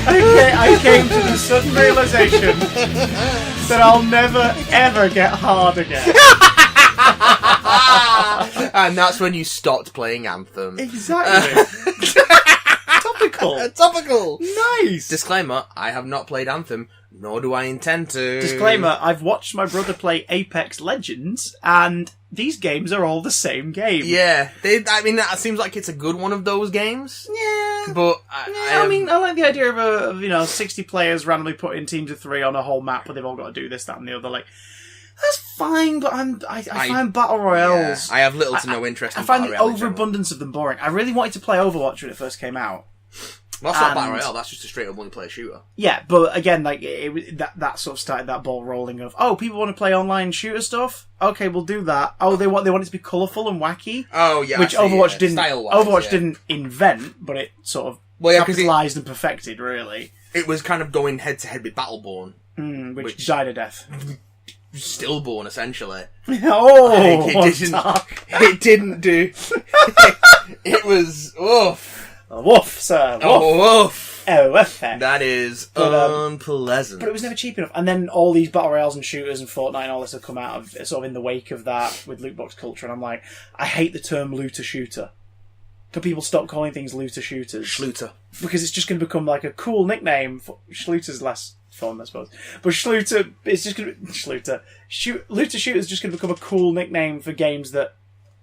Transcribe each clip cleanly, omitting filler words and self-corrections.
And then I came to the sudden realisation that I'll never ever get hard again. And that's when you stopped playing Anthem. Exactly. Topical. Topical. Nice. Disclaimer, I have not played Anthem, nor do I intend to. Disclaimer, I've watched my brother play Apex Legends, and these games are all the same game. Yeah. I mean, that seems like it's a good one of those games. Yeah. But I mean, I like the idea of 60 players randomly put in teams of 3 on a whole map where they've all got to do this, that, and the other. Like, that's fine, but I find battle royales. Yeah, I have little to no interest in battle royale. I battle find the overabundance of them boring. I really wanted to play Overwatch when it first came out. Well, that's not battle royale. That's just a straight up multiplayer shooter. Yeah, but again, like that sort of started that ball rolling of people want to play online shooter stuff. Okay, we'll do that. They want it to be colourful and wacky. Oh yeah, which Overwatch didn't. Style-wise, Overwatch didn't invent, but it sort of capitalised and perfected. Really, it was kind of going head to head with Battleborn, which died a death. Stillborn, essentially. It didn't do. It was oof. A woof, sir. Woof. Oh, woof. Oh, woof. That is unpleasant. But it was never cheap enough. And then all these battle royales and shooters and Fortnite and all this have come out of sort of in the wake of that with loot box culture. And I'm like, I hate the term looter shooter. Can people stop calling things looter shooters? Schluter. Because it's just going to become like a cool nickname. Schluter's less fun, I suppose. But Schluter, it's just going to be... Schluter. Looter shooter's just going to become a cool nickname for games that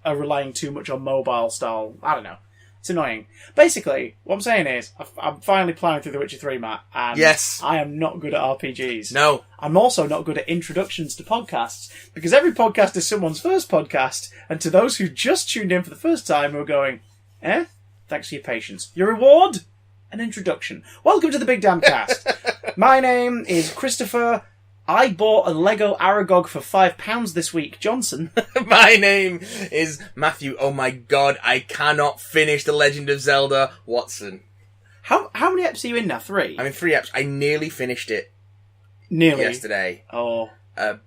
are relying too much on mobile style. I don't know. It's annoying. Basically, what I'm saying is, I'm finally plowing through The Witcher 3, Matt, and yes. I am not good at RPGs. No. I'm also not good at introductions to podcasts, because every podcast is someone's first podcast, and to those who just tuned in for the first time who are going, thanks for your patience. Your reward? An introduction. Welcome to the Big Damn Cast. My name is Christopher. I bought a Lego Aragog for £5 this week. Johnson. My name is Matthew. Oh my god, I cannot finish The Legend of Zelda. Watson. How many eps are you in now? 3? I'm in 3 eps. I nearly finished it. Nearly? Yesterday. Oh.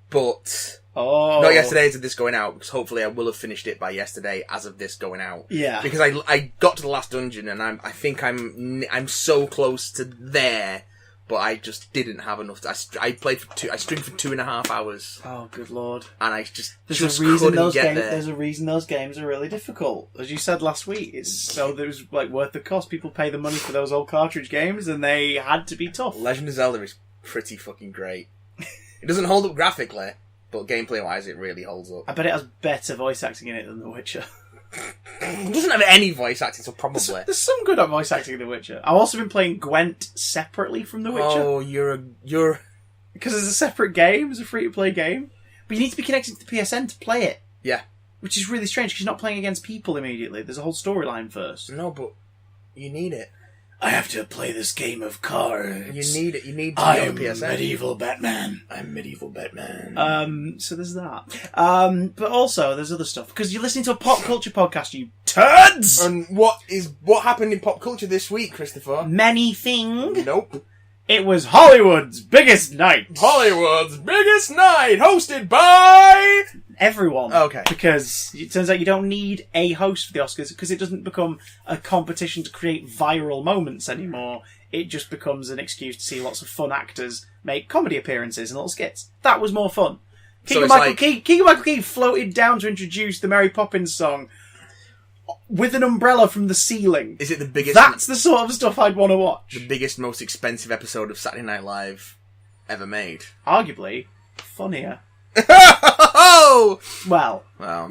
But... Oh. Not yesterday as of this going out, because hopefully I will have finished it by yesterday as of this going out. Yeah. Because I got to the last dungeon and I think I'm so close to there, but I just didn't have enough. I streamed for 2.5 hours. Oh, good lord! And I just couldn't get there. There's a reason those games are really difficult, as you said last week. It's so there's like worth the cost. People pay the money for those old cartridge games, and they had to be tough. Legend of Zelda is pretty fucking great. It doesn't hold up graphically, but gameplay wise, it really holds up. I bet it has better voice acting in it than The Witcher. It doesn't have any voice acting, so probably. There's some good voice acting in The Witcher. I've also been playing Gwent separately from The Witcher. Oh, you're... Because it's a separate game, it's a free-to-play game. But you need to be connected to the PSN to play it. Yeah. Which is really strange, because you're not playing against people immediately. There's a whole storyline first. No, but you need it. I have to play this game of cards. You need it. You need to be on PSN. medieval Batman. I'm medieval Batman. So there's that. But also, there's other stuff. Because you're listening to a pop culture podcast, you turds! And what happened in pop culture this week, Christopher? Many things. Nope. It was Hollywood's biggest night. Hollywood's biggest night, hosted by... everyone. Okay. Because it turns out you don't need a host for the Oscars, because it doesn't become a competition to create viral moments anymore. It just becomes an excuse to see lots of fun actors make comedy appearances and little skits. That was more fun. Keegan-Michael Key floated down to introduce the Mary Poppins song with an umbrella from the ceiling. Is it the biggest... That's the sort of stuff I'd want to watch. The biggest, most expensive episode of Saturday Night Live ever made. Arguably funnier. Oh! Well,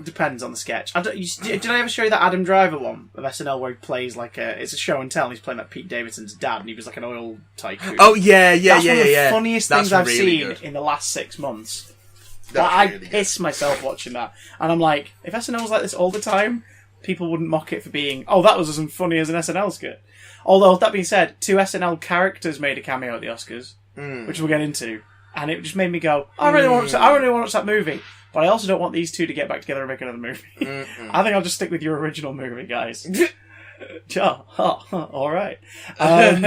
depends on the sketch. Did I ever show you that Adam Driver one of SNL where he plays like it's a show and tell, and he's playing like Pete Davidson's dad, and he was like an oil tycoon? Oh yeah. That's one of the funniest things I've really seen good. in the last 6 months. I piss myself watching that, and I'm like, if SNL was like this all the time, people wouldn't mock it for being, that was as funny as an SNL skit. Although that being said, 2 SNL characters made a cameo at the Oscars, which we'll get into. And it just made me go, I really want to watch that movie. But I also don't want these two to get back together and make another movie. I think I'll just stick with your original movie, guys. All right. But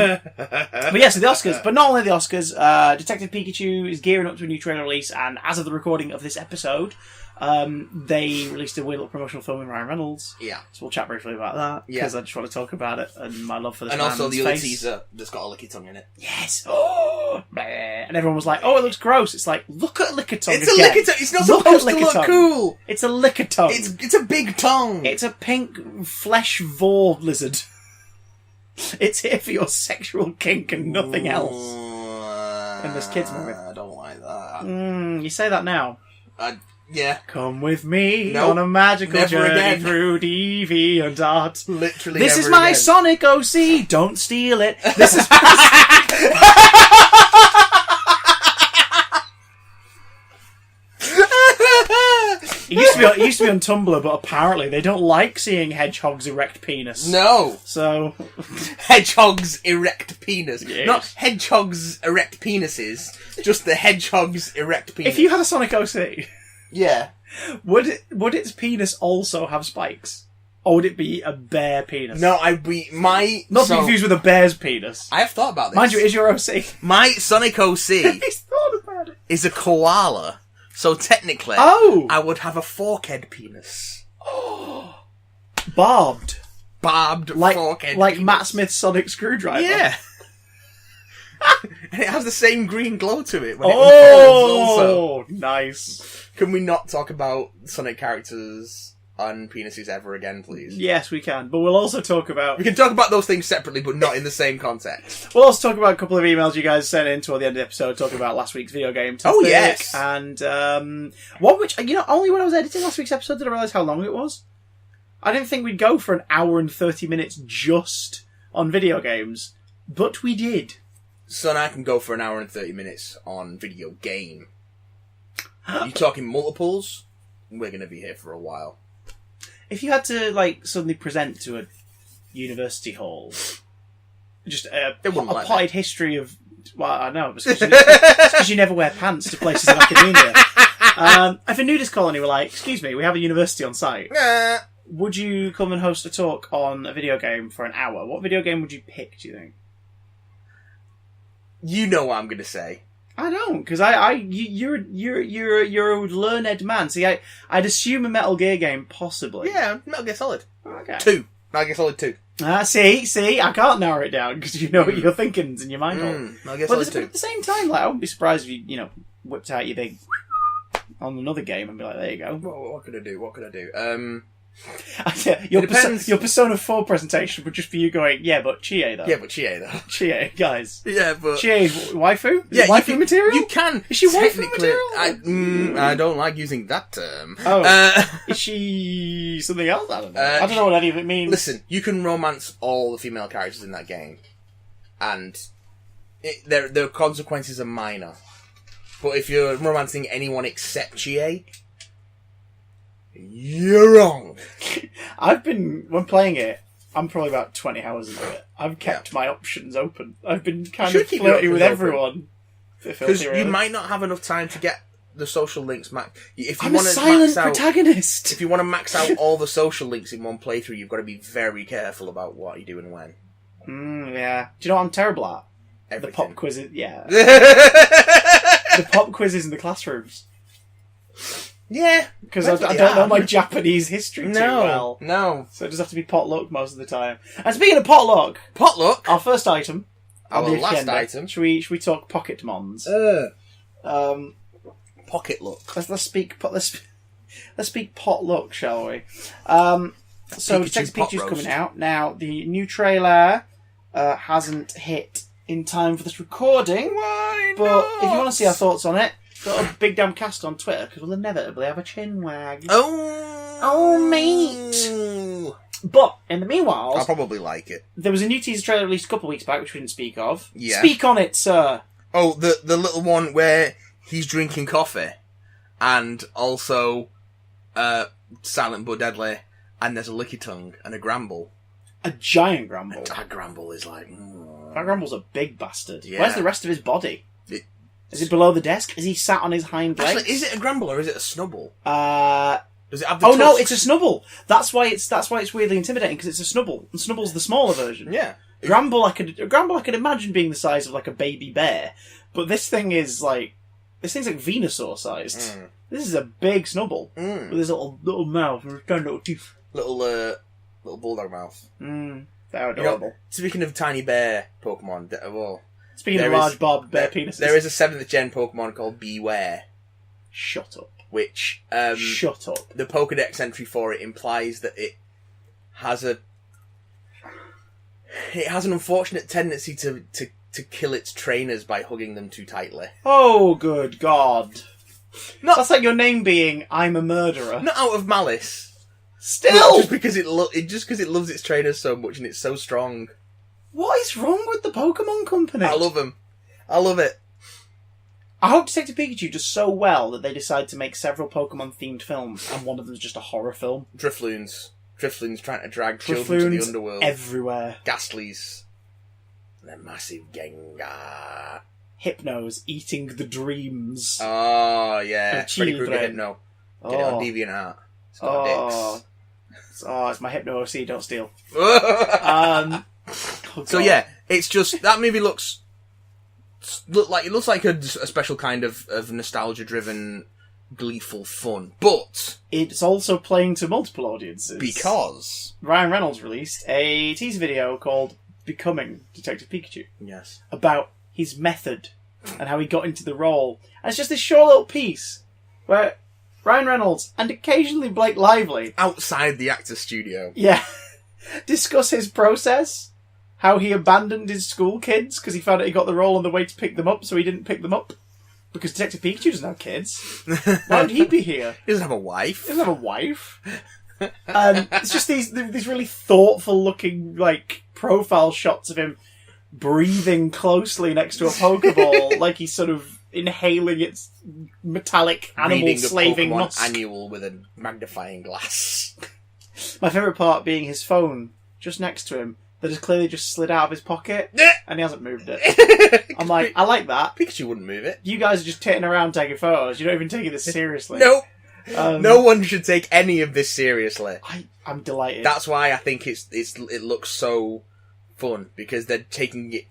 yeah, so the Oscars. But not only the Oscars, Detective Pikachu is gearing up to a new trailer release. And as of the recording of this episode, They released a weird little promotional film with Ryan Reynolds. Yeah. So we'll chat briefly about that. Because I just want to talk about it and my love for this and man's also the other face. teaser that's got a licky tongue in it. Yes! Oh! And everyone was like, oh, it looks gross. It's like, look at licker tongue It's again. a licker tongue. It's not Look supposed at to licker look tongue. cool. It's a licker tongue. It's a big tongue. It's a pink flesh vor lizard. It's here for your sexual kink and nothing else. In this kids movie. I don't like that. You say that now. Yeah. Come with me Nope. on a magical Never journey again. through DeviantArt. Literally This never is my again. Sonic OC. Don't steal it. This is. It used to be on Tumblr, but apparently they don't like seeing hedgehogs erect penis. No. So Hedgehogs erect penis. Yes. Not hedgehogs erect penises, just the hedgehogs erect penis. if you had a Sonic OC, Yeah. would its penis also have spikes? Or would it be a bare penis? No, I'd be... Not to be confused with a bear's penis. I have thought about this. Mind you, it is your OC. My Sonic OC He's thought about it. is a koala, so technically Oh! I would have a forkhead penis. Barbed. Barbed forkhead Like penis. Matt Smith's Sonic Screwdriver. Yeah. And it has the same green glow to it when it unfolds also. Nice. Can we not talk about Sonic characters and penises ever again, please? Yes, we can. But we'll also talk about... We can talk about those things separately, but not in the same context. We'll also talk about a couple of emails you guys sent in toward the end of the episode, talking about last week's video game. Oh, topic, yes. And one which, only when I was editing last week's episode did I realise how long it was. I didn't think we'd go for an hour and 30 minutes just on video games, but we did. So now I can go for an hour and 30 minutes on video game. Are you talking multiples? We're going to be here for a while. If you had to, suddenly present to a university hall, just a wouldn't like potted history of... Well, I know, it's because you never wear pants to places in academia. If a nudist colony were like, excuse me, we have a university on site, would you come and host a talk on a video game for an hour? What video game would you pick, do you think? You know what I'm going to say. I don't, because you're a learned man. See, I'd assume a Metal Gear game, possibly. Yeah, Metal Gear Solid. Okay. 2. Metal Gear Solid 2. See, I can't narrow it down because you know what your thinking's in your mind. Metal Gear But Solid 2. at the same time, I wouldn't be surprised if you whipped out your big on another game and be like, there you go. What could I do? Your depends. your Persona 4 presentation would just be you going, yeah, but Chie though. Yeah, but Chie though. Chie, guys. Yeah, but... Chie, waifu? Yeah, waifu material? You can. Is she waifu technically- material? I don't like using that term. Oh. Is she something else? I don't know. I don't know what any of it means. Listen, you can romance all the female characters in that game, and their consequences are minor. But if you're romancing anyone except Chie, you're wrong. When playing it, I'm probably about 20 hours into it. I've kept my options open. I've been kind of keep your flirty with options everyone. Because you might not have enough time to get the social links max. If you I'm a want to silent max out, protagonist. if you want to max out all the social links in one playthrough, you've got to be very careful about what you do and when. Yeah. Do you know what I'm terrible at? Everything. The pop quizzes. Yeah. The pop quizzes in the classrooms. Yeah. Because I don't know my Japanese history too well. No. So it just have to be potluck most of the time. And speaking of potluck, Potluck. our first item. Our on the last agenda, item. Should we talk pocket mons? Pocket look. Let's speak potluck, shall we? So Detective pot Pikachu's roast. coming out now. The new trailer hasn't hit in time for this recording. Why But if you want to see our thoughts on it, go to Big Damn Cast on Twitter because we'll inevitably have a chin wag. Oh, mate. But in the meanwhile, I'll probably like it. there was a new teaser trailer released a couple of weeks back, which we didn't speak of. Yeah. Speak on it, sir. Oh, the little one where he's drinking coffee, and also silent but deadly, and there's a licky tongue and a Gramble. A giant Gramble. That Gramble is like... That Gramble's a big bastard. Yeah. Where's the rest of his body? Is it below the desk? Is he sat on his hind legs? Actually, is it a Gramble or is it a Snubble? Does it have the Oh no, tusks? it's a Snubble. That's why it's weirdly intimidating because it's a Snubble, and Snubble's the smaller version. Yeah. Gramble I could imagine being the size of like a baby bear, but this thing is like This thing's like Venusaur-sized. This is a big snubble with his little mouth and tiny little teeth. Little bulldog mouth. They're adorable. Speaking of tiny bear Pokemon, Speaking of large barbed bear penises, there is a 7th gen Pokemon called Beware. Shut up. Which shut up. The Pokedex entry for it implies that it has an unfortunate tendency to kill its trainers by hugging them too tightly. Oh, good God. That's like your name being I'm a murderer. Not out of malice. Still! Just because it loves its trainers so much and it's so strong. What is wrong with the Pokemon Company? I love them. I love it. I hope Detective Pikachu does so well that they decide to make several Pokemon-themed films, and one of them is just a horror film. Drifloons trying to drag children to the underworld. Everywhere. Ghastlies. And then massive Gengar. Hypnos eating the dreams. Oh, yeah. Freddy children. Krueger Hypno. Get it on DeviantArt. It's got dicks. It's my Hypno OC, don't steal. So yeah, it's just, that movie looks like a special kind of nostalgia-driven, gleeful fun. But it's also playing to multiple audiences. Because Ryan Reynolds released a teaser video called Becoming Detective Pikachu. Yes. About his method and how he got into the role. And it's just this short little piece where Ryan Reynolds and occasionally Blake Lively, outside the actor's studio, discuss his process, how he abandoned his school kids because he found out he got the role on the way to pick them up, so he didn't pick them up. Because Detective Pikachu doesn't have kids. Why would he be here? He doesn't have a wife. It's just these really thoughtful-looking, like, profile shots of him breathing closely next to a Pokeball, like he's sort of inhaling its metallic animal-slaving musk. Annual with a magnifying glass. My favourite part being his phone just next to him that has clearly just slid out of his pocket and he hasn't moved it. I'm like, I like that. Pikachu wouldn't move it. You guys are just titting around taking photos. You're not even taking this seriously. Nope. No one should take any of this seriously. I'm delighted. That's why I think it looks so fun, because they're taking it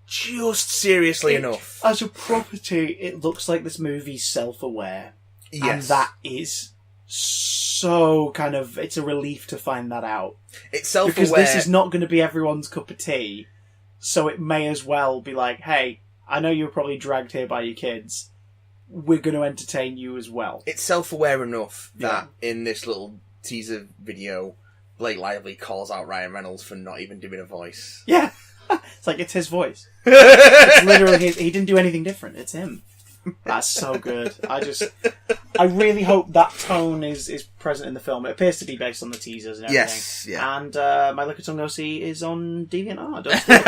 just seriously enough. As a property, it looks like this movie's self-aware. Yes. And that is so kind of... It's a relief to find that out. It's self-aware. Because this is not going to be everyone's cup of tea, so it may as well be like, hey, I know you were probably dragged here by your kids. We're going to entertain you as well. It's self-aware enough that in this little teaser video, Blake Lively calls out Ryan Reynolds for not even doing a voice. Yeah. It's like, it's his voice. It's literally he didn't do anything different. It's him. That's so good. I really hope that tone is present in the film. It appears to be based on the teasers and everything. Yes, yeah. And my Lickitung OC is on DeviantArt. Don't steal.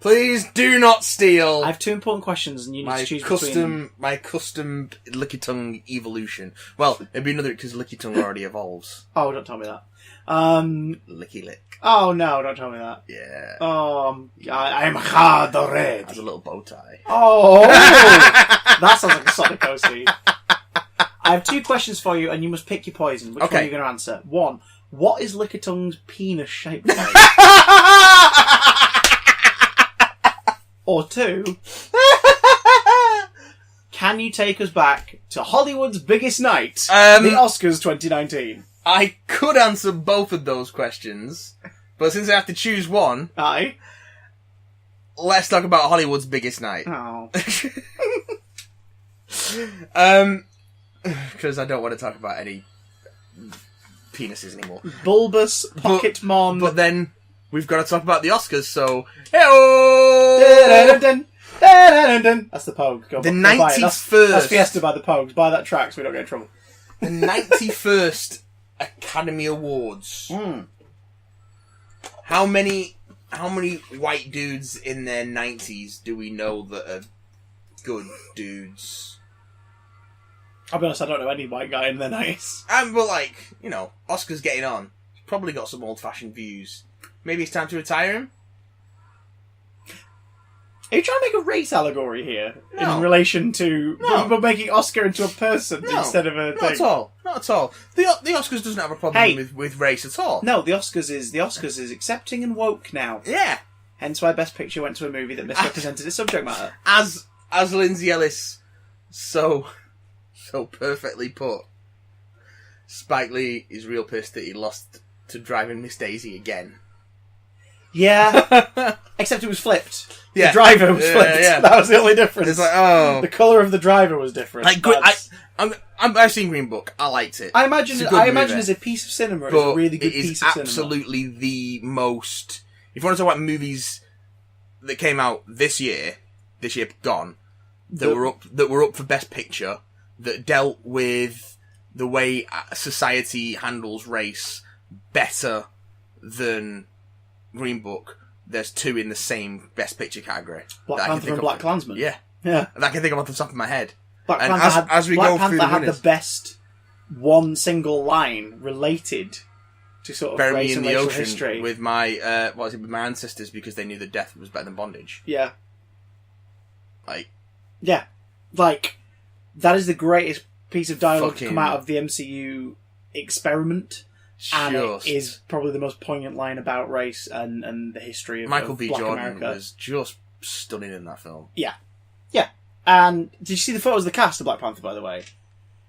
Please do not steal. I have two important questions, and you need to choose between them. My custom Lickitung evolution. Well, it'd be another, because Lickitung already evolves. Oh, don't tell me that. Licky Lick. Oh no, don't tell me that. Yeah. I'm hard red. Has a little bow tie. Oh, that sounds like a Sonic OC. I have two questions for you, and you must pick your poison. Which one are you going to answer? One, what is Lickitung's penis shaped like? Or two, can you take us back to Hollywood's biggest night, the Oscars 2019? I could answer both of those questions, but since I have to choose one, Aye. Let's talk about Hollywood's biggest night. Oh. Because I don't want to talk about any penises anymore. Bulbous Pocketmon. But then we've got to talk about the Oscars, so... Hey-oh! That's the Pogue. Go the on, 91st... That's Fiesta by the Pogues. Buy that track so we don't get in trouble. The 91st Academy Awards. How many white dudes in their 90s do we know that are good dudes? I'll be honest, I don't know any white guy in their 90s. But like, you know, Oscar's getting on. He's probably got some old-fashioned views. Maybe it's time to retire him? Are you trying to make a race allegory here? No. In relation to... No. But making Oscar into a person instead of a thing? Not at all. Not at all. The Oscars doesn't have a problem with race at all. No, the Oscars is accepting and woke now. Yeah. Hence why Best Picture went to a movie that misrepresented its subject matter. As as Lindsay Ellis so perfectly put, Spike Lee is real pissed that he lost to Driving Miss Daisy again. Yeah, except it was flipped. Yeah. The driver was flipped. Yeah. That was the only difference. It's like, oh, the colour of the driver was different. like I've seen Green Book. I liked it. I imagine It's a good movie. as a piece of cinema, it's But a really good it is piece of cinema. absolutely the most. If you want to talk about movies that came out this year gone, that were up for Best Picture, that dealt with the way society handles race better than Green Book, there's two in the same Best Picture category. Black Panther and Black Klansman. Yeah. Yeah. And I can think of off the top of my head. Black And Panther as we Black go Panther through the had winners, the best one single line related to sort of Bury Me race in and the racial Ocean history. with my with my ancestors because they knew that death was better than bondage. Yeah. Like, Yeah. Like, that is the greatest piece of dialogue to come Fucking- out of the MCU experiment. And it is probably the most poignant line about race and the history of Michael of B. Black Jordan America. was just stunning in that film. Yeah. Yeah. And did you see the photos of the cast of Black Panther, by the way?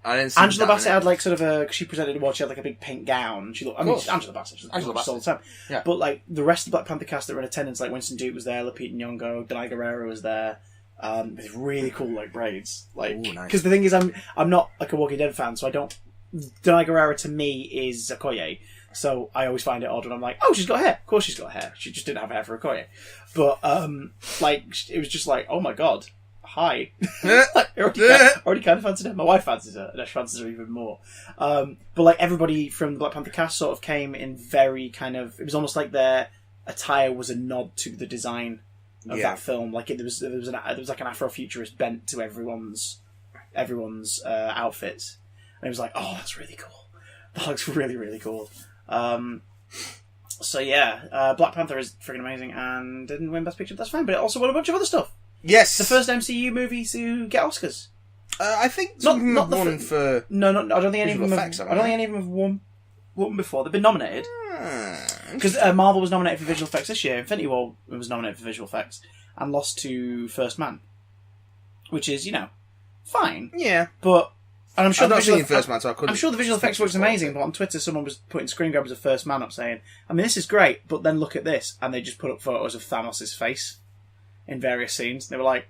I didn't see Angela that Bassett in it. had like sort of a... She presented a watch, she had like a big pink gown. She looked... I mean, course. Angela Bassett. She's Angela all the Bassett. time. Yeah. But like, the rest of the Black Panther cast that were in attendance, like Winston Duke was there, Lupita Nyong'o, Denai Guerrero was there, with really cool like braids. Like, Ooh, nice. because the thing is, I'm not like a Walking Dead fan, so I don't... Denai Guerrero to me is Okoye. So I always find it odd when I'm like, oh, she's got hair. Of course she's got hair. She just didn't have hair for Okoye. But, like, it was just like, oh my god, hi. Like, I already kind of fancied her. My wife fancies her, and she fancies her even more. But, like, everybody from the Black Panther cast sort of came in very kind of... It was almost like their attire was a nod to the design of that film. Like, there was like an Afrofuturist bent to everyone's outfits. And it was like, oh, that's really cool. That looks really, really cool. So yeah, Black Panther is freaking amazing and didn't win Best Picture. That's fine, but it also won a bunch of other stuff. Yes, The first MCU movie to get Oscars. I think Not the one for No, I don't think any of them. visual effects, I don't think any of them have won before. They've been nominated because because Marvel was nominated for visual effects this year. Infinity War was nominated for visual effects and lost to First Man, which is fine. yeah, But and I'm sure I've the not visual seen First Man, so I couldn't. I'm sure the visual effects looks amazing, but on Twitter someone was putting screen grabs of First Man up saying, I mean, this is great, but then look at this. And they just put up photos of Thanos' face in various scenes. They were like,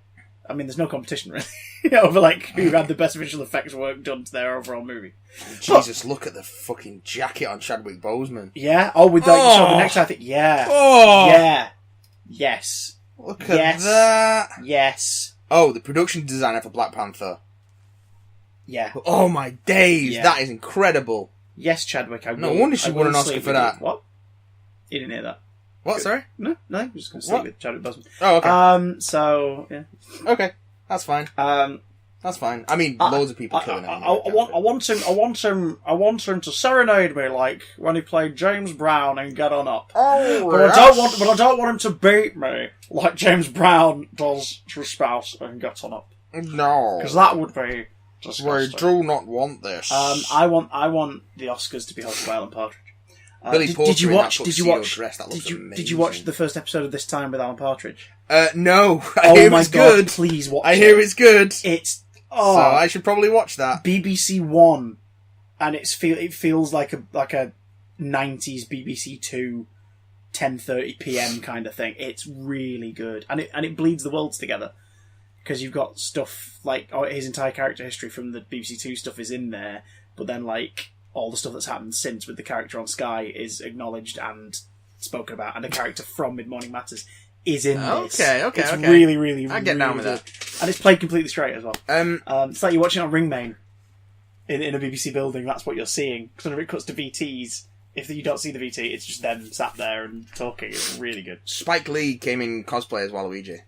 I mean, there's no competition really over like who had the best visual effects work done to their overall movie. Jesus, look at the fucking jacket on Chadwick Boseman. Yeah? Oh, with like, so the next I think, yeah. Oh, Yeah. Yes. look at Yes. that. Yes. Oh, the production designer for Black Panther. Yeah. Oh my days, Yeah. that is incredible. Yes, Chadwick. No wonder she won an Oscar for that. What? You didn't hear that? What? Sorry. No, I'm just going to What? sleep with Chadwick Boseman. Oh, okay. So yeah. Okay, that's fine. That's fine. I mean, loads of people killing him. I want him to serenade me like when he played James Brown in Get On Up. Oh, But I don't want him to beat me like James Brown does to his spouse in Get On Up, no, because that would be we disgusting. do not want this. I want the Oscars to be hosted by Alan Partridge. Billy Porter did you in that watch? Did tuxedo you watch? dress, that looks Did you amazing. watch the first episode of This Time with Alan Partridge? No, I Oh hear my it's god! good. Please watch. I hear it's good. It's So I should probably watch that. BBC One, and it feels like a 90s BBC Two, 10:30 PM kind of thing. It's really good, and it bleeds the worlds together because you've got stuff like his entire character history from the BBC Two stuff is in there, but then like all the stuff that's happened since with the character on Sky is acknowledged and spoken about, and the character from Mid Morning Matters is in this. Okay, It's okay. really, really, I get down with really that. good. And it's played completely straight as well. Um, It's like you're watching it on Ringmain in a BBC building. That's what you're seeing. Because whenever it cuts to VTs, if you don't see the VT, it's just them sat there and talking. It's really good. Spike Lee came in cosplay as Waluigi.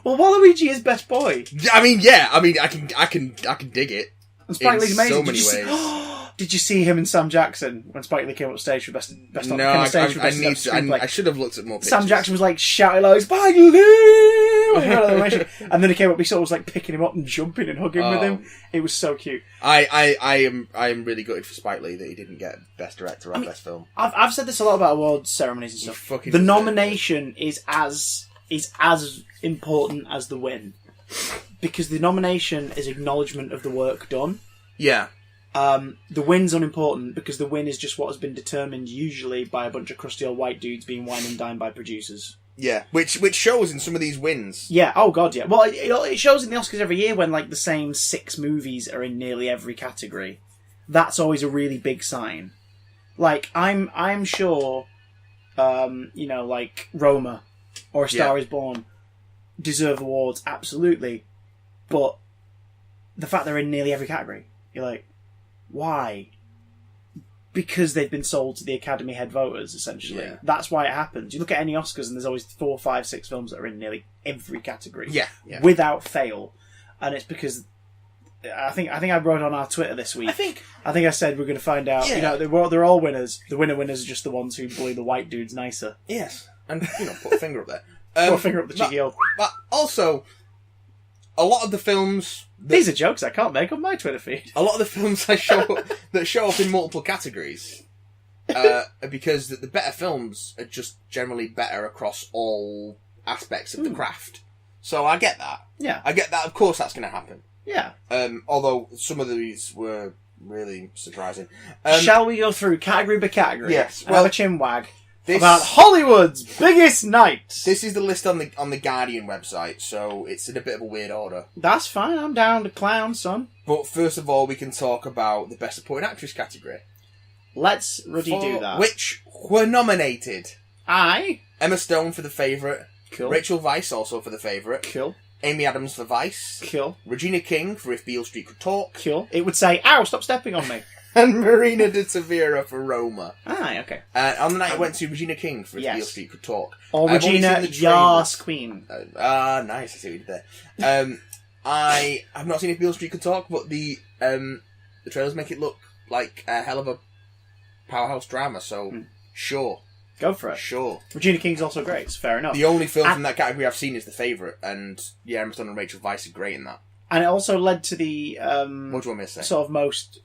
Well, Waluigi is best boy. I mean, yeah. I mean, I can dig it. And Spike In Lee's amazing. so many ways. Did you see him and Sam Jackson when Spike Lee came up stage for best No, I should have looked at more pictures. Sam Jackson was like shouting like Spike Lee, and then he came up. He sort of was like picking him up and jumping and hugging with him. It was so cute. I am really gutted for Spike Lee that he didn't get best director or best film. I've said this a lot about awards ceremonies and stuff. fucking The deserved nomination is as is as important as the win. Because the nomination is acknowledgement of the work done. Yeah. The win's unimportant because the win is just what has been determined usually by a bunch of crusty old white dudes being wined and dined by producers. Yeah, which shows in some of these wins. Yeah, oh god, yeah. Well, it shows in the Oscars every year when, like, the same 6 movies are in nearly every category. That's always a really big sign. Like, I'm sure, like, Roma or A Star Is Born deserve awards, absolutely. But the fact they're in nearly every category, you're like, why? Because they've been sold to the Academy head voters, essentially. Yeah. That's why it happens. You look at any Oscars and there's always 4, 5, 6 films that are in nearly every category. Yeah. Without fail. And it's because I think I wrote on our Twitter this week. I think I said we're going to find out. Yeah. They're all winners. The winners are just the ones who bully the white dudes nicer. Yes. And, put a finger up there. Put a finger up the cheeky hole. But also, a lot of the films... These are jokes I can't make on my Twitter feed. A lot of the films that show up in multiple categories are because the better films are just generally better across all aspects of the craft. So I get that. Yeah. I get that. Of course that's going to happen. Yeah. Although some of these were really surprising. Shall we go through category by category? Yes. Well, have a chin wag about Hollywood's biggest night. This is the list on the Guardian website, so it's in a bit of a weird order. That's fine. I'm down to clown, son. But first of all, we can talk about the Best Supporting Actress category. Let's Ruddy do that. Which were nominated. Emma Stone for The Favourite. Cool. Rachel Weisz also for The Favourite. Cool. Amy Adams for Vice. Cool. Regina King for If Beale Street Could Talk. Cool. It would say, ow, stop stepping on me. And Marina de Tavira for Roma. Okay. On the night I went to Regina King for If Beale Street Could Talk. Or Regina Yas Queen. Nice, I see what you did there. I have not seen If Beale Street Could Talk, but the trailers make it look like a hell of a powerhouse drama, so sure. Go for it. Sure. Regina King's also great, so fair enough. The only film from that category I've seen is The Favourite, and Emma Stone and Rachel Weisz are great in that. And it also led to the what do you want me to say? Sort of most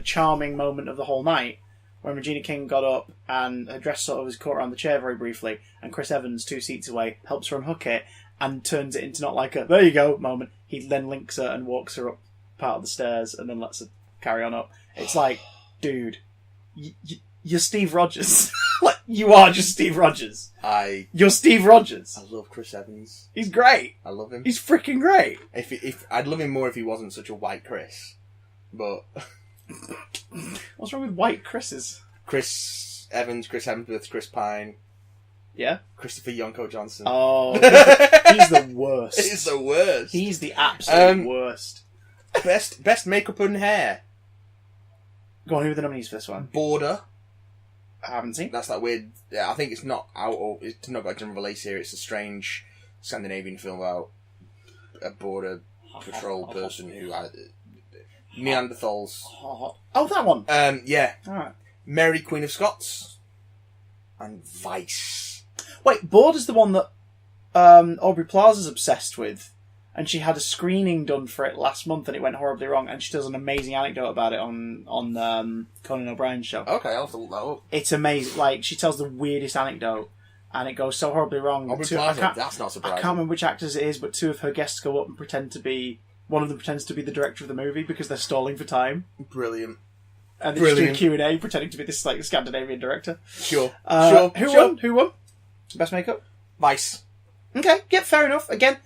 charming moment of the whole night, when Regina King got up and her dress sort of was caught around the chair very briefly, and Chris Evans, 2 seats away, helps her unhook it and turns it into not like a there you go moment. He then links her and walks her up part of the stairs and then lets her carry on up. It's like, dude, you're Steve Rogers. Like, you are just Steve Rogers. You're Steve Rogers. I love Chris Evans. He's great. I love him. He's freaking great. If I'd love him more if he wasn't such a white Chris. But what's wrong with white Chris's? Chris Evans, Chris Hemsworth, Chris Pine. Yeah? Christopher Yonko Johnson. Oh, he's the worst. He's the worst. He's the absolute worst. Best makeup and hair. Go on, who are the nominees for this one? Border. I haven't seen. That's that weird. Yeah, I think it's not out. Or it's not got a general release here. It's a strange Scandinavian film about a border patrol person who had Neanderthals. Oh, that one. Yeah. All right. Mary, Queen of Scots, and Vice. Wait, Border's the one that Aubrey Plaza's obsessed with. And she had a screening done for it last month, and it went horribly wrong. And she does an amazing anecdote about it on Conan O'Brien's show. Okay, I'll have to look that up. It's amazing. Like, she tells the weirdest anecdote, and it goes so horribly wrong. Aubrey Plaza, that's not surprising. I can't remember which actors it is, but 2 of her guests go up and pretend to be... One of them pretends to be the director of the movie because they're stalling for time. Brilliant. And they just do a Q&A pretending to be this like Scandinavian director. Sure. Who won? Best makeup? Vice. Okay, yeah, fair enough. Again...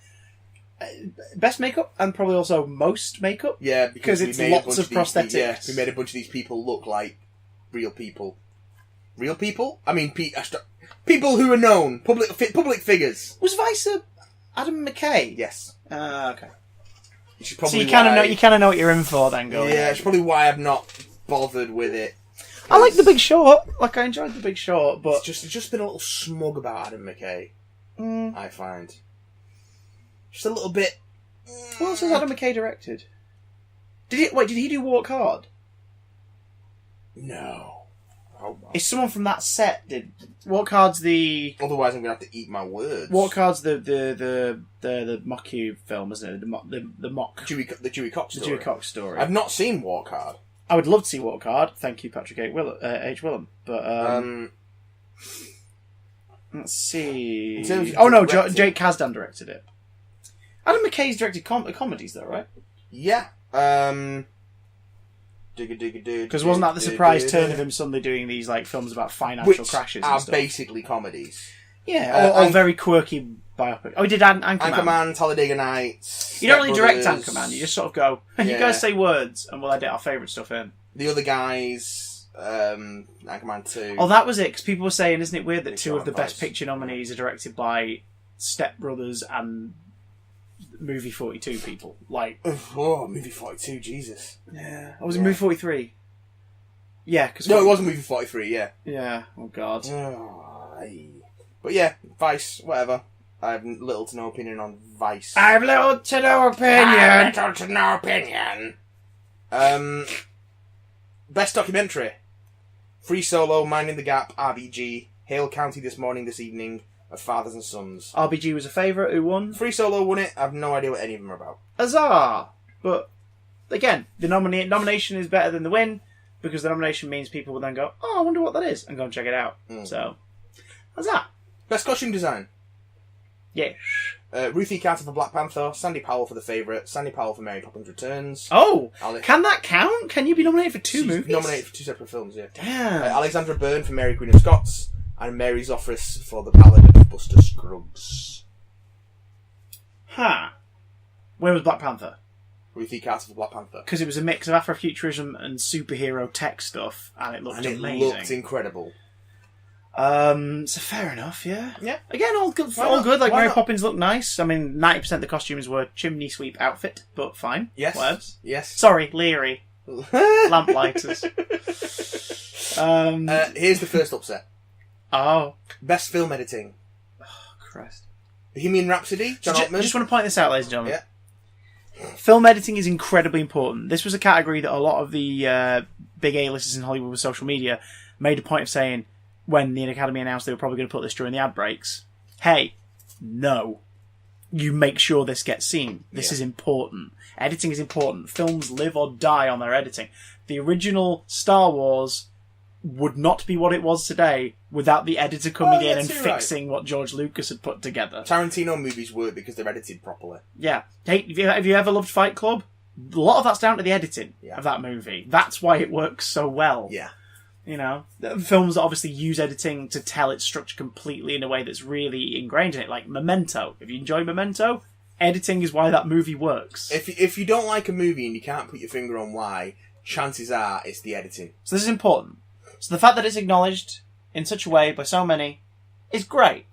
best makeup and probably also most makeup. Yeah, because it's lots of prosthetics. Yeah, we made a bunch of these people look like real people. Real people? I mean, people who are known, public figures. Was Vice Adam McKay? Yes. Okay. So you kind of know what you're in for then. Going. Yeah, it's probably why I've not bothered with it. I like The Big Short. Like I enjoyed The Big Short, but it's just been a little smug about Adam McKay. I find. Just a little bit. What else has Adam McKay directed? Did he do Walk Hard? No. Oh, it's someone from that set did. Walk Hard's the. Otherwise, I'm gonna have to eat my words. Walk Hard's the mock-you film, isn't it? The mock. The Dewey Cox story. The Dewey Cox story. I've not seen Walk Hard. I would love to see Walk Hard. Thank you, Patrick H. Willem. But Let's see. In terms of Oh no, directing- Jake Kasdan directed it. Adam McKay's directed comedies though, right? Yeah. Because wasn't that the surprise turn of him suddenly doing these like films about financial which crashes are and stuff? basically comedies. Yeah, or very quirky biopic. Oh, he did Anchorman. Anchorman, Talladega Nights. You don't really direct Step Brothers. Anchorman. You just sort of go, you Yeah. guys say words and we'll edit our favourite stuff in. The other guys, Anchorman 2. Oh, that was it, because people were saying, isn't it weird that It's two of the not Best nice. Picture nominees are directed by Step Brothers and Movie 42 people? Like, Oh, movie 42, Jesus. yeah. Oh, was it Movie 43? Yeah, because... No, it wasn't movie 43, yeah. Yeah, oh god. But yeah, Vice, whatever. I have little to no opinion on Vice. I have little to no opinion. Best documentary. Free Solo, Minding the Gap, RBG, Hale County This Evening, of Fathers and Sons. RBG was a favourite. Who won? Free Solo won it. I have no idea what any of them are about. Huzzah! But, again, the nomination is better than the win, because the nomination means people will then go, oh, I wonder what that is, and go and check it out. So, huzzah! Best costume design. Yes. Ruthie Carter for Black Panther, Sandy Powell for The Favourite, Sandy Powell for Mary Poppins Returns. Oh! Ale- Can that count? Can you be nominated for two She's movies? nominated for 2 separate films, yeah. Damn. Alexandra Byrne for Mary Queen of Scots, and Mary Zophris for The Ballad of Buster Scruggs. Huh. Where was Black Panther? Ruthie Carter for Black Panther. Because it was a mix of Afrofuturism and superhero tech stuff, and it looked And it amazing. looked incredible. So fair enough, yeah. Yeah. Again, all good. Why All not? good. Like Why Mary not? Poppins looked nice. I mean, 90% of the costumes were chimney sweep outfit, but fine. Yes. Whatevs. Yes. Sorry, Leary. Lamplighters. Here's the first upset. Oh, Best film editing. Christ. Bohemian Rhapsody, John I Ottman. just want to point this out, ladies and gentlemen. Yeah. Film editing is incredibly important. This was a category that a lot of the big A-listers in Hollywood with social media made a point of saying when the Academy announced they were probably going to put this during the ad breaks. Hey, no. You make sure this gets seen. This is important. Editing is important. Films live or die on their editing. The original Star Wars would not be what it was today without the editor coming in and too fixing what George Lucas had put together. Tarantino movies work because they're edited properly. Yeah. Hey, have you ever loved Fight Club? A lot of that's down to the editing of that movie. That's why it works so well. Yeah. You know, films that obviously use editing to tell its structure completely in a way that's really ingrained in it, like Memento. If you enjoy Memento, editing is why that movie works. If you don't like a movie and you can't put your finger on why, chances are it's the editing. So this is important. So the fact that it's acknowledged in such a way by so many is great.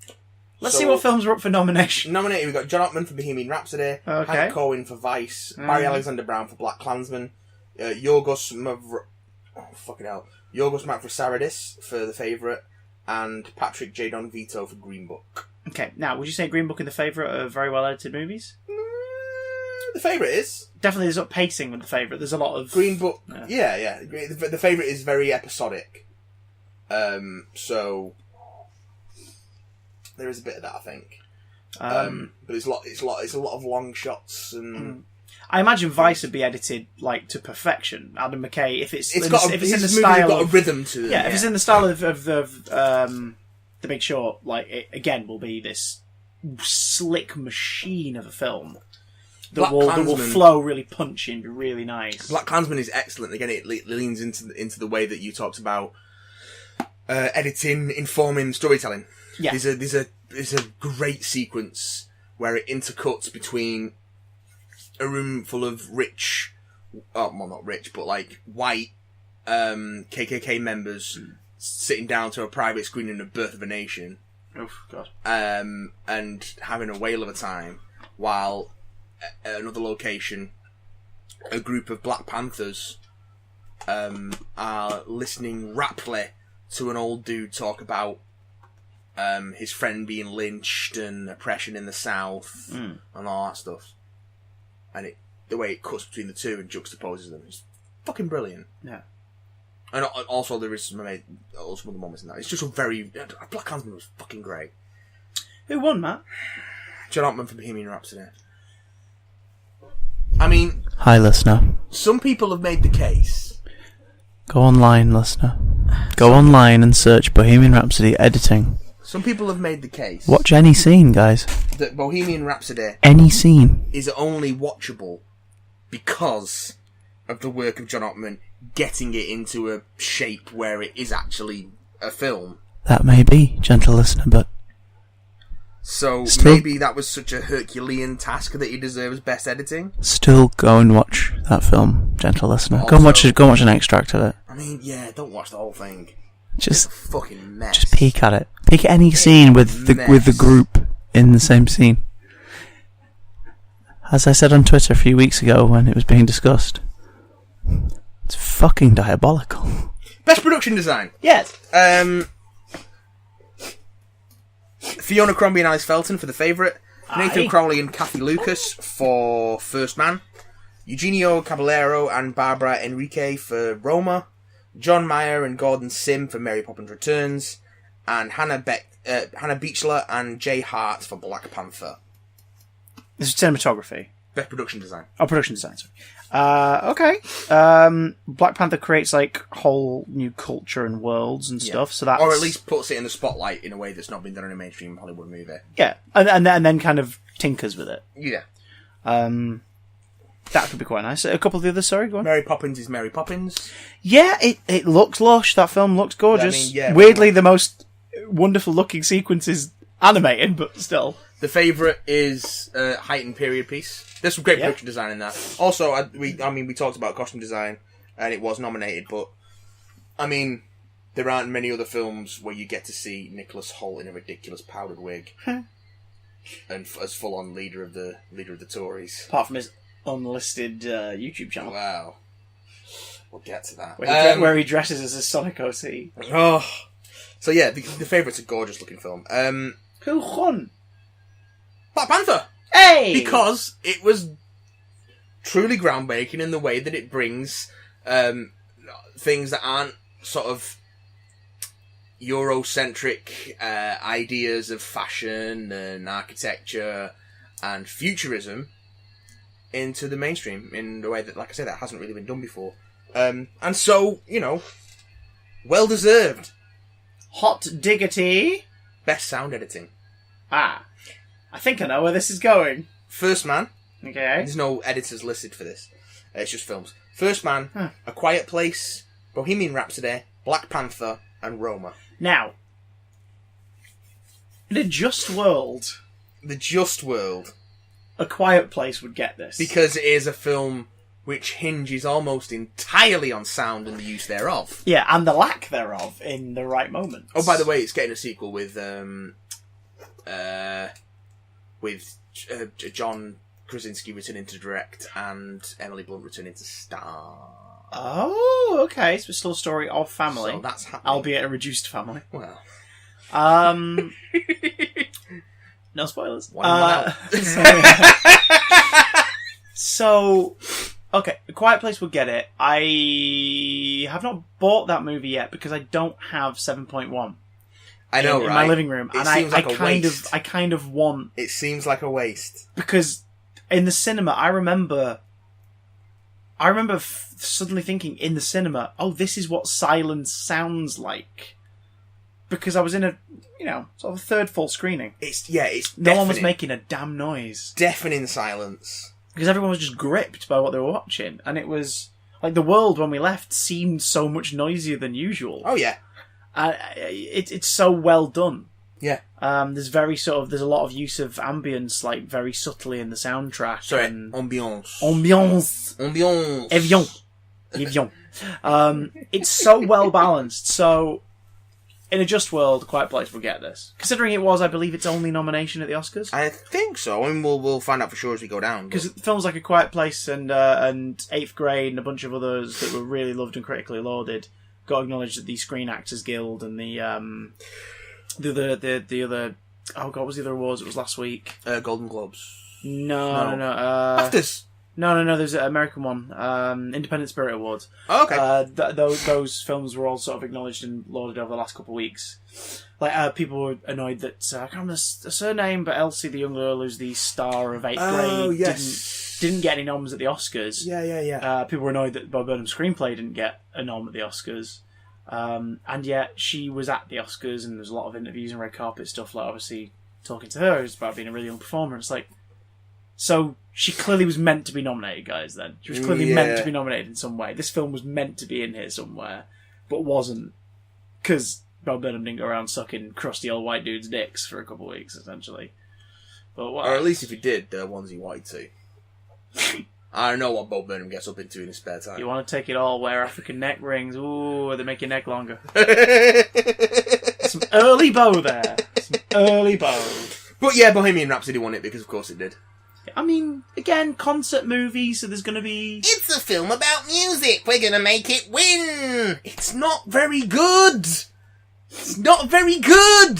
Let's see what films are up for nomination. Nominated, we've got John Ottman for Bohemian Rhapsody, Okay. Hank Cohen for Vice, Barry Alexander Brown for Black Klansman, Yorgos Mavrosaridis for The Favourite, and Patrick J. Don Vito for Green Book. Okay, now, would you say Green Book and The Favourite are very well edited movies? The Favourite is. Definitely there's a pacing with The Favourite. There's a lot of... Green Book, yeah. The Favourite is very episodic. So there is a bit of that, I think. But it's a lot of long shots and. I imagine Vice would be edited like to perfection. Adam McKay, if it's in the movie's style got of a rhythm to them. if it's in the style of the Big Short, like it again will be this slick machine of a film that will flow really punchy and be really nice. Black Klansman is excellent. Again, it leans into the way that you talked about editing, informing storytelling. Yeah, there's a great sequence where it intercuts between a room full of rich, well, not rich, but like white KKK members sitting down to a private screening of Birth of a Nation. Oh God! And having a whale of a time, while at another location, a group of Black Panthers are listening raptly to an old dude talk about his friend being lynched and oppression in the South and all that stuff. And the way it cuts between the two and juxtaposes them is fucking brilliant. Yeah. And also there is some of the moments in that. It's just a very... Black Klansman was fucking great. Who won, Matt? John Ottman for Bohemian Rhapsody. I mean... Hi, listener. Some people have made the case. Go online, listener. Go online and search Bohemian Rhapsody editing. Some people have made the case Watch any scene, guys. that Bohemian Rhapsody Any scene. is only watchable because of the work of John Ottman getting it into a shape where it is actually a film. That may be, gentle listener, but So Still- maybe that was such a Herculean task that he deserves best editing. still go and watch that film, gentle listener. Go and Also- watch an extract of it. I mean, yeah, don't watch the whole thing. Just It's a fucking mess. Just peek at it. Peek at any scene with the mess. group in the same scene. As I said on Twitter a few weeks ago when it was being discussed, it's fucking diabolical. Best production design. Yes. Fiona Crombie and Alice Felton for The Favourite. Nathan Aye. Crowley and Kathy Lucas for First Man. Eugenio Caballero and Barbara Enrique for Roma. John Mayer and Gordon Sim for Mary Poppins Returns. And Hannah Beechler and Jay Hart for Black Panther. This is cinematography. Best production design. Oh, production design, sorry. Okay. Black Panther creates, like, whole new culture and worlds and stuff, so that's... Or at least puts it in the spotlight in a way that's not been done in a mainstream Hollywood movie. Yeah, and then kind of tinkers with it. Yeah. That could be quite nice. A couple of the others, sorry, go on. Mary Poppins is Mary Poppins. Yeah, it looks lush. That film looks gorgeous. I mean, yeah, Weirdly, the most wonderful looking sequence is animated, but still. The Favourite is heightened period piece. There's some great Yeah. production design in that. Also, we talked about costume design, and it was nominated, but I mean, there aren't many other films where you get to see Nicholas Hoult in a ridiculous powdered wig, and as full on leader of the Tories. Apart from his unlisted YouTube channel, Wow, we'll get to that. where he dresses as a Sonic OC. Oh, so yeah, the Favourite's a gorgeous looking film. Who won? Black Panther. Hey! Because it was truly groundbreaking in the way that it brings things that aren't sort of Eurocentric ideas of fashion and architecture and futurism into the mainstream in a way that, like I said, that hasn't really been done before. And so, well deserved. Hot diggity. Best sound editing. I think I know where this is going. First Man. Okay. There's no editors listed for this. It's just films. First Man, A Quiet Place, Bohemian Rhapsody, Black Panther, and Roma. Now, in a just world, The Just World. A Quiet Place would get this. Because it is a film which hinges almost entirely on sound and the use thereof. Yeah, and the lack thereof in the right moments. Oh, by the way, it's getting a sequel with John Krasinski returning to direct and Emily Blunt returning to star. Oh, okay. So it's still a story of family. So that's happening. Albeit a reduced family. Well. No spoilers. So, okay, A Quiet Place would get it. I have not bought that movie yet because I don't have 7.1. I know, in right? my living room, It and seems like a waste. I kind of want. It seems like a waste. Because in the cinema, I remember suddenly thinking in the cinema, oh, this is what silence sounds like. Because I was in a, sort of a third full screening. It's No one was making a damn noise. deafening silence. Because everyone was just gripped by what they were watching. And it was, like, the world when we left seemed so much noisier than usual. Oh, yeah. It's so well done. Yeah. There's a lot of use of ambience, like, very subtly in the soundtrack. Sorry, and ambiance. Ambiance. Ambiance. Evian. It's so well balanced. So, in a just world, Quiet Place will get this. Considering it was, I believe, its only nomination at the Oscars. I think so. I mean, we'll find out for sure as we go down. Because films like A Quiet Place and Eighth Grade and a bunch of others that were really loved and critically lauded got acknowledged at the Screen Actors Guild and the other. Oh God, what was the other awards? It was last week. Golden Globes. No. BAFTAs. No. There's an American one. Independent Spirit Awards. Oh, okay. Those films were all sort of acknowledged and lauded over the last couple of weeks. Like people were annoyed that I can't remember the surname, but Elsie, the young girl who's the star of Eighth Grade, didn't get any noms at the Oscars. Yeah. People were annoyed that Bob Burnham's screenplay didn't get a nom at the Oscars. And yet she was at the Oscars, and there's a lot of interviews and red carpet stuff, like obviously talking to her is about being a really young performer. It's like, so she clearly was meant to be nominated, guys. Then she was clearly meant to be nominated in some way. This film was meant to be in here somewhere, but wasn't, because Bob Burnham didn't go around sucking crusty old white dudes' dicks for a couple of weeks, essentially. But or at least if he did, the ones he wanted to. I don't know what Bob Burnham gets up into in his spare time. You want to take it all, wear African neck rings. Ooh, they make your neck longer. Some early bow there. Some early bow. But yeah, Bohemian Rhapsody won it because of course it did. I mean, again, concert movie, so there's going to be... It's a film about music. We're going to make it win. It's not very good. It's not very good.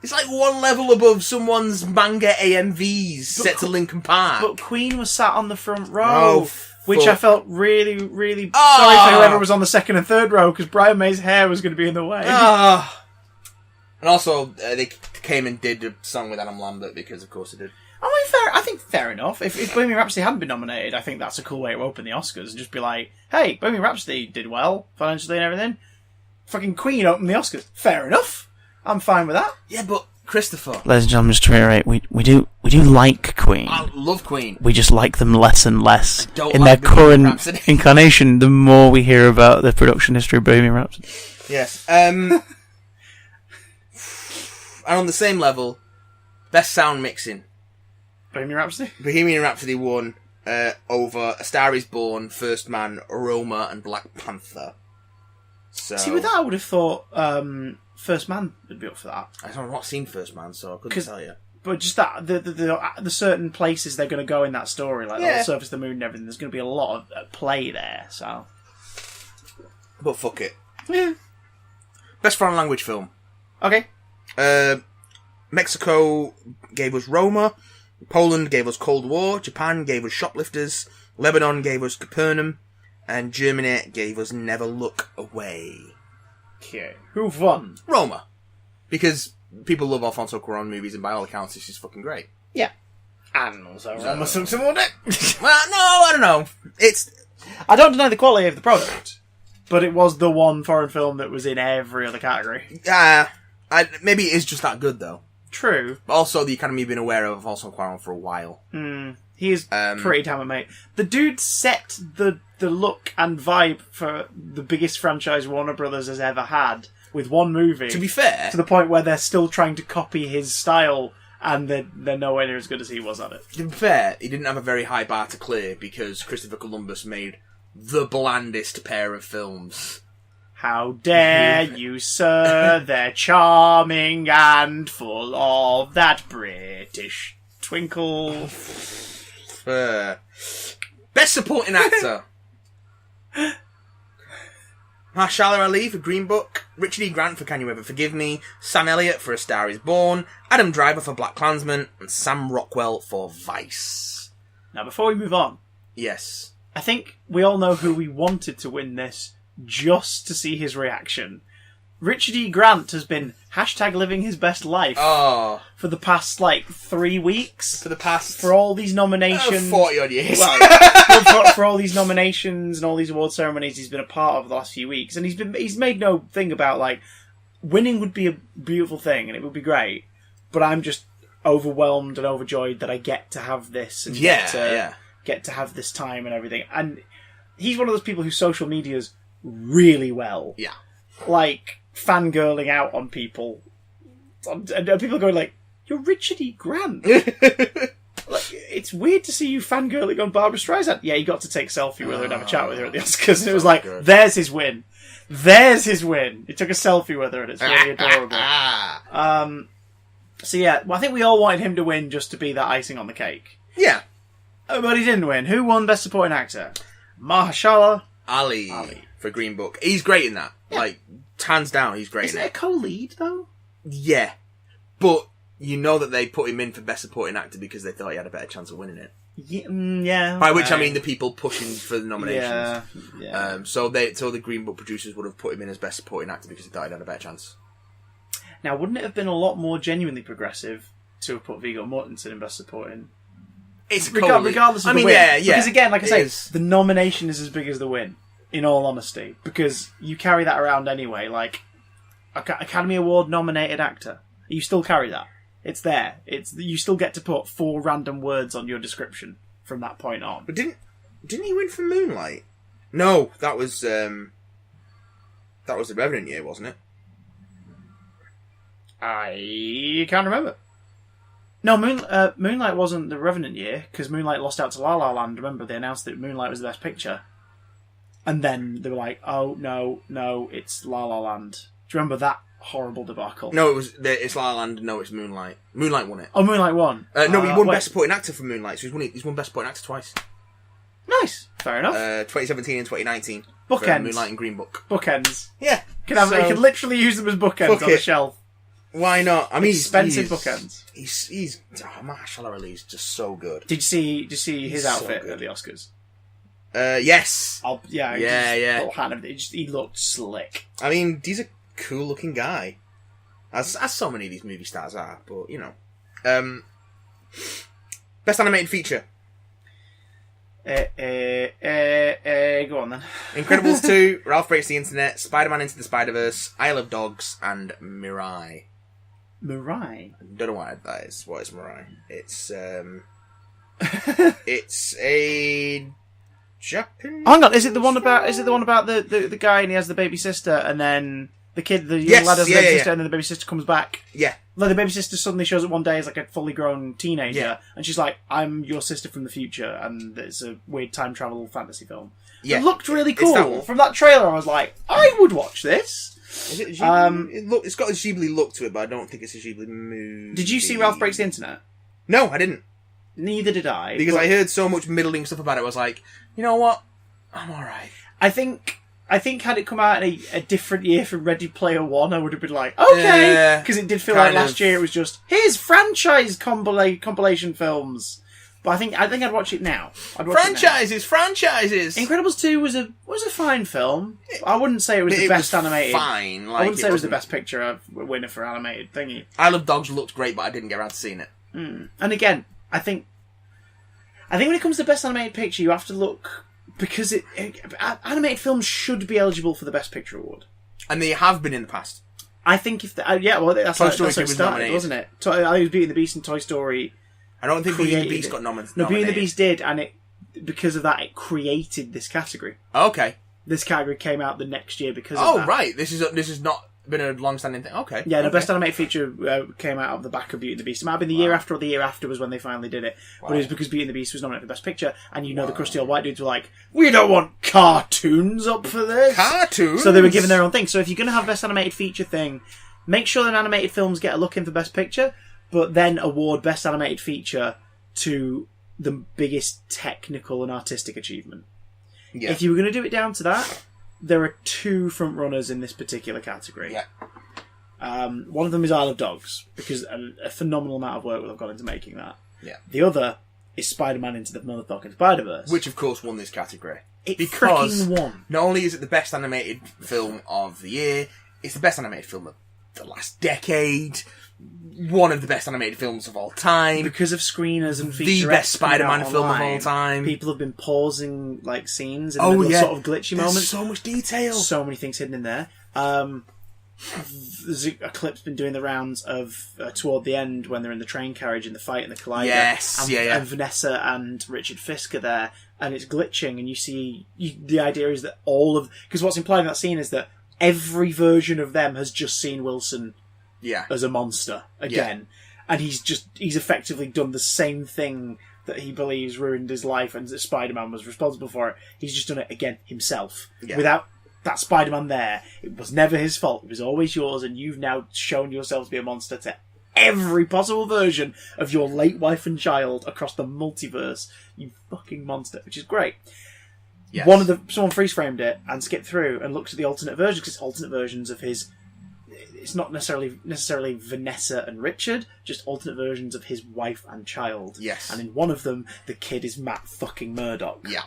It's like one level above someone's manga AMVs set to Linkin Park. But Queen was sat on the front row, which fuck. I felt really, really sorry for whoever was on the second and third row, because Brian May's hair was going to be in the way. And also, they came and did a song with Adam Lambert because, of course, they did. I think fair enough. If Bohemian Rhapsody hadn't been nominated, I think that's a cool way to open the Oscars and just be like, hey, Bohemian Rhapsody did well financially and everything. Fucking Queen opened the Oscars. Fair enough. I'm fine with that. Yeah, but Christopher, Ladies and gentlemen, just to reiterate, we do like Queen. I love Queen. We just like them less and less in like their Bohemian current Rhapsody. incarnation. The more we hear about the production history of Bohemian Rhapsody. Yes. And on the same level, best sound mixing. Bohemian Rhapsody? Bohemian Rhapsody won over A Star Is Born, First Man, Roma, and Black Panther. So, See, with that, I would have thought First Man would be up for that. I've not seen First Man, so I couldn't tell you. But just that, the certain places they're going to go in that story, like the surface of the moon and everything, there's going to be a lot of play there, so... But fuck it. Yeah. Best foreign language film. Okay. Mexico gave us Roma. Poland gave us Cold War. Japan gave us Shoplifters. Lebanon gave us Capernaum. And Germany gave us Never Look Away. Okay. Who won? Roma. Because people love Alfonso Cuarón movies, and by all accounts, this is fucking great. Yeah. And also Roma something more it. Well, no, I don't know. I don't deny the quality of the product, but it was the one foreign film that was in every other category. Maybe it is just that good, though. True. But also, the Academy have been aware of Alfonso Cuarón for a while. He is pretty damn mate. The dude set the look and vibe for the biggest franchise Warner Brothers has ever had with one movie. To be fair... To the point where they're still trying to copy his style, and they're nowhere near as good as he was at it. To be fair, he didn't have a very high bar to clear because Christopher Columbus made the blandest pair of films. How dare you, sir? They're charming and full of that British twinkle. Best Supporting Actor. Mahershala Ali for Green Book, Richard E. Grant for Can You Ever Forgive Me, Sam Elliott for A Star Is Born, Adam Driver for Black Klansman, and Sam Rockwell for Vice. Now, before we move on, Yes. I think we all know who we wanted to win this just to see his reaction. Richard E. Grant has been #living his best life for the past, 3 weeks. For all these nominations. 40 odd years. Well, for all these nominations and all these award ceremonies he's been a part of the last few weeks. And he's made no thing about, winning would be a beautiful thing and it would be great. But I'm just overwhelmed and overjoyed that I get to have this and get to have this time and everything. And he's one of those people who social media's really well. Yeah. Fangirling out on people. And people going you're Richard E. Grant. It's weird to see you fangirling on Barbara Streisand. Yeah, he got to take a selfie with her and have a chat with her at the Oscars. And it was there's his win. There's his win. He took a selfie with her and it's really adorable. So yeah, I think we all wanted him to win just to be that icing on the cake. Yeah. But he didn't win. Who won Best Supporting Actor? Mahershala Ali for Green Book. He's great in that. Yeah. Hands down, he's great Isn't in it. Isn't it a co-lead, though? Yeah. But you know that they put him in for Best Supporting Actor because they thought he had a better chance of winning it. Yeah. By which I mean the people pushing for the nominations. Yeah. So the Green Book producers would have put him in as Best Supporting Actor because they thought he had a better chance. Now, wouldn't it have been a lot more genuinely progressive to have put Viggo Mortensen in Best Supporting? It's regardless of the win. Yeah. Because again, like I say, is. the nomination is as big as the win. in all honesty, because you carry that around anyway. Like, Academy Award nominated actor, you still carry that. It's there. You still get to put 4 random words on your description from that point on. But didn't he win for Moonlight? No, that was the Revenant year, wasn't it? I can't remember. No, Moonlight wasn't the Revenant year, because Moonlight lost out to La La Land. Remember, they announced that Moonlight was the best picture. And then they were like, oh, no, it's La La Land. Do you remember that horrible debacle? No, it's La La Land, no, it's Moonlight. Moonlight won it. Oh, Moonlight won? No, he won Best Supporting Actor for Moonlight, so he's won Best Supporting Actor twice. Nice, fair enough. 2017 and 2019. Bookends. Moonlight and Green Book. Bookends. Yeah. You can literally use them as bookends on the shelf. Why not? I mean, expensive bookends. He's Mahershala Ali is just so good. Did you see his outfit at the Oscars? Yes. Yeah. Little hat and everything. He looked slick. I mean, he's a cool looking guy, as so many of these movie stars are. But you know, best animated feature. Go on then. Incredibles 2, Ralph Breaks the Internet, Spider-Man Into the Spider-Verse, Isle of Dogs, and Mirai. Mirai? Don't know what that is. What is Mirai? It's it's a Japanese. Hang on, is it the one about the guy and he has the baby sister and then the young lad has the baby sister and then the baby sister comes back? Yeah. Like the baby sister suddenly shows up one day as like a fully grown teenager, Yeah. and she's like, "I'm your sister from the future," and it's a weird time travel fantasy film. Yeah. It looked really It's that cool. one. From that trailer, I was like, "I would watch this." Is it Ghibli? It's got a Ghibli look to it, but I don't think it's a Ghibli movie. Did you see Ralph Breaks the Internet? No, I didn't. Neither did I. Because but I heard so much middling stuff about it, I was like, you know what? I'm alright. I think had it come out in a different year from Ready Player One, I would have been like, okay, because it did feel like last year it was just here's franchise compilation films. But I think I'd watch it now. Franchises. Incredibles 2 was a fine film. I wouldn't say it was the best animated. Fine. I wouldn't say it was the best picture winner for animated thingy. Isle of Dogs looked great, but I didn't get around to seeing it. And again, I think when it comes to best animated picture, you have to look. Because animated films should be eligible for the Best Picture award, and they have been in the past. I think if that's Toy how Story it 2 was started, nominated. wasn't it? I think it was Beauty and the Beast and Toy Story. I don't think Beauty and the Beast got nominated. No, Beauty and the Beast did, and because of that, it created this category. Okay, this category came out the next year because of that. Oh right, this is not been a long-standing thing. Okay, yeah, the best animated feature came out of the back of Beauty and the Beast. It might have been the year after or the year after was when they finally did it. But it was because Beauty and the Beast was nominated for Best Picture, and the crusty old white dudes were like, we don't want cartoons up for this. Cartoons? So they were given their own thing. So if you're going to have Best Animated Feature thing, make sure that animated films get a look in for Best Picture, but then award Best Animated Feature to the biggest technical and artistic achievement. Yeah. If you were going to do it down to that, there are 2 front runners in this particular category. Yeah. One of them is Isle of Dogs, because a phenomenal amount of work will have gone into making that. Yeah. The other is Spider-Man Into the Motherfucking Spider-Verse. Which, of course, won this category. It freaking won. Not only is it the best animated film of the year, it's the best animated film of the last decade, one of the best animated films of all time. Because of screeners and featurettes. The best Spider-Man film of all time. People have been pausing scenes in the middle of sort of glitchy moments. There's so much detail. So many things hidden in there. There's a clip's been doing the rounds of toward the end when they're in the train carriage in the fight in the collider. Yes, and Vanessa and Richard Fisk are there, and it's glitching, and you see the idea is that because what's implied in that scene is that every version of them has just seen Wilson as a monster again, and he's effectively done the same thing that he believes ruined his life and that Spider-Man was responsible for it. He's just done it again himself without that Spider-Man there. It was never his fault. It was always yours, and you've now shown yourself to be a monster to every possible version of your late wife and child across the multiverse. You fucking monster, which is great. Yes. Someone freeze framed it and skipped through and looked at the alternate versions, because it's alternate versions of his. It's not necessarily Vanessa and Richard, just alternate versions of his wife and child. Yes. And in one of them, the kid is Matt fucking Murdock. Yeah.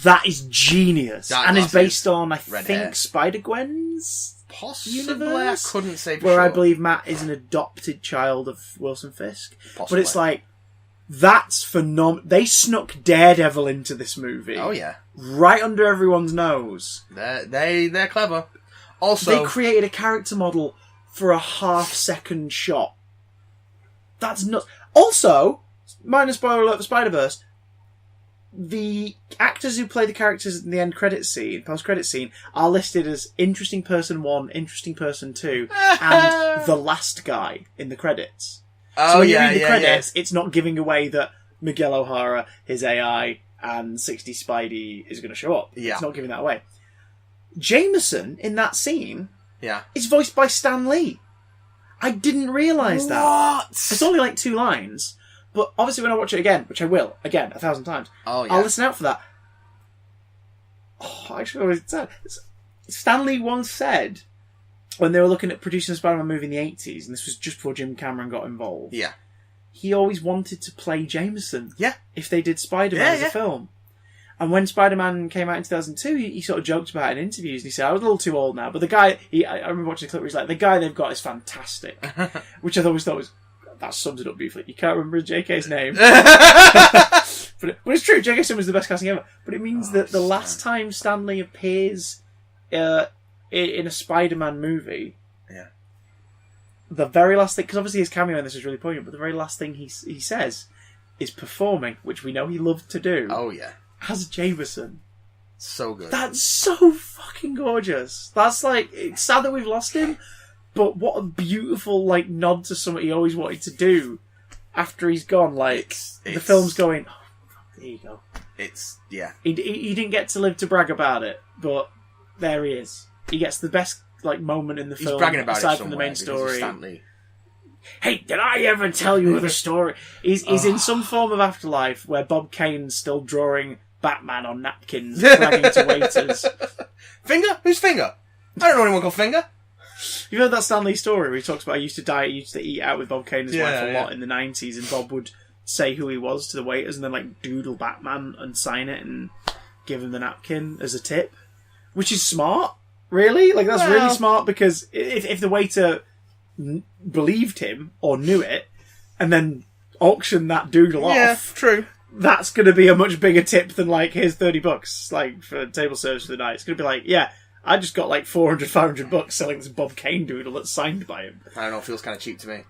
That is genius. And is based on, I think, hair. Spider-Gwen's Possibly. universe? I couldn't say for where sure. I believe Matt is an adopted child of Wilson Fisk. Possibly. But it's like, That's phenomenal. They snuck Daredevil into this movie. Oh yeah, right under everyone's nose. They're clever. Also, they created a character model for a half-second shot. That's nuts. Also, minor spoiler alert for Spider-Verse, the actors who play the characters in the end credits scene, post-credits scene, are listed as interesting person 1, interesting person 2, and the last guy in the credits. So when you read the credits, it's not giving away that Miguel O'Hara, his AI, and 60 Spidey is going to show up. Yeah. It's not giving that away. Jameson, in that scene, yeah, is voiced by Stan Lee. I didn't realise that. What? It's only like 2 lines, but obviously when I watch it again, which I will, again, 1,000 times, I'll listen out for that. Oh, actually, Stan Lee once said, when they were looking at producing a Spider-Man movie in the 80s, and this was just before Jim Cameron got involved, he always wanted to play Jameson if they did Spider-Man as a film. And when Spider-Man came out in 2002, he sort of joked about it in interviews, and he said, I was a little too old now, but the guy, I remember watching a clip where he's like, the guy they've got is fantastic. Which I always thought was, that sums it up beautifully. You can't remember JK's name. but it's true, J.K. Simmons is the best casting ever. But it means that the last time Stan Lee appears in a Spider-Man movie, the very last thing, because obviously his cameo in this is really poignant, but the very last thing he says is performing, which we know he loved to do. Oh yeah. As Jameson. So good. That's so fucking gorgeous. That's like, it's sad that we've lost him, but what a beautiful like nod to something he always wanted to do after he's gone. Like, the film's going, oh, there you go. He didn't get to live to brag about it, but there he is. He gets the best like moment in the film, bragging about aside it from the main story. Stanley. Hey, did I ever tell you the story? He's in some form of afterlife where Bob Kane's still drawing Batman on napkins, bragging to waiters. Finger? Who's Finger? I don't know anyone called Finger. You've heard that Stan Lee story where he talks about he used to eat out with Bob Kane and his wife a lot in the 90s, and Bob would say who he was to the waiters and then like doodle Batman and sign it and give him the napkin as a tip, which is smart, really. Like, that's really smart, because if the waiter believed him or knew it and then auctioned that doodle off, true, that's going to be a much bigger tip than like, here's $30 like for table service for the night. It's going to be like, I just got like $400-500 selling this Bob Kane doodle that's signed by him. I don't know, it feels kind of cheap to me.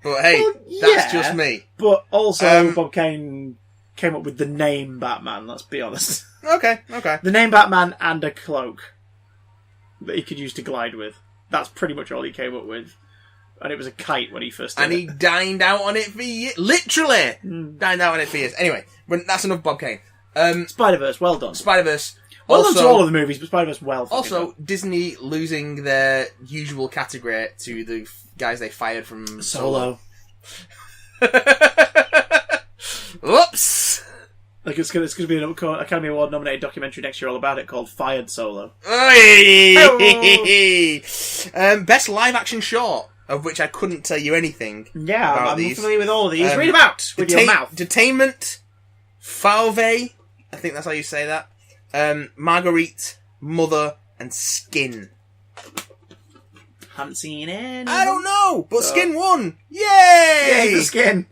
But hey, that's just me. But also, Bob Kane came up with the name Batman, let's be honest. Okay. The name Batman and a cloak that he could use to glide with. That's pretty much all he came up with. And it was a kite when he first did it. And he dined out on it for years. Literally! Dined out on it for years. Anyway, that's enough Bob Kane. Spider-Verse, well done. Spider-Verse. Well done to all of the movies, but Spider-Verse well Also, Disney losing their usual category to the guys they fired from Solo. Whoops! Like, it's going to be an Academy Award nominated documentary next year all about it, called Fired Solo. Best live action short, of which I couldn't tell you anything. Yeah, about I'm these. familiar with all of these. Read about with your mouth. Detainment, Fauve, I think that's how you say that. Marguerite, Mother, and Skin. Haven't seen any. I don't know, but Skin won. Yay! Yay for Skin.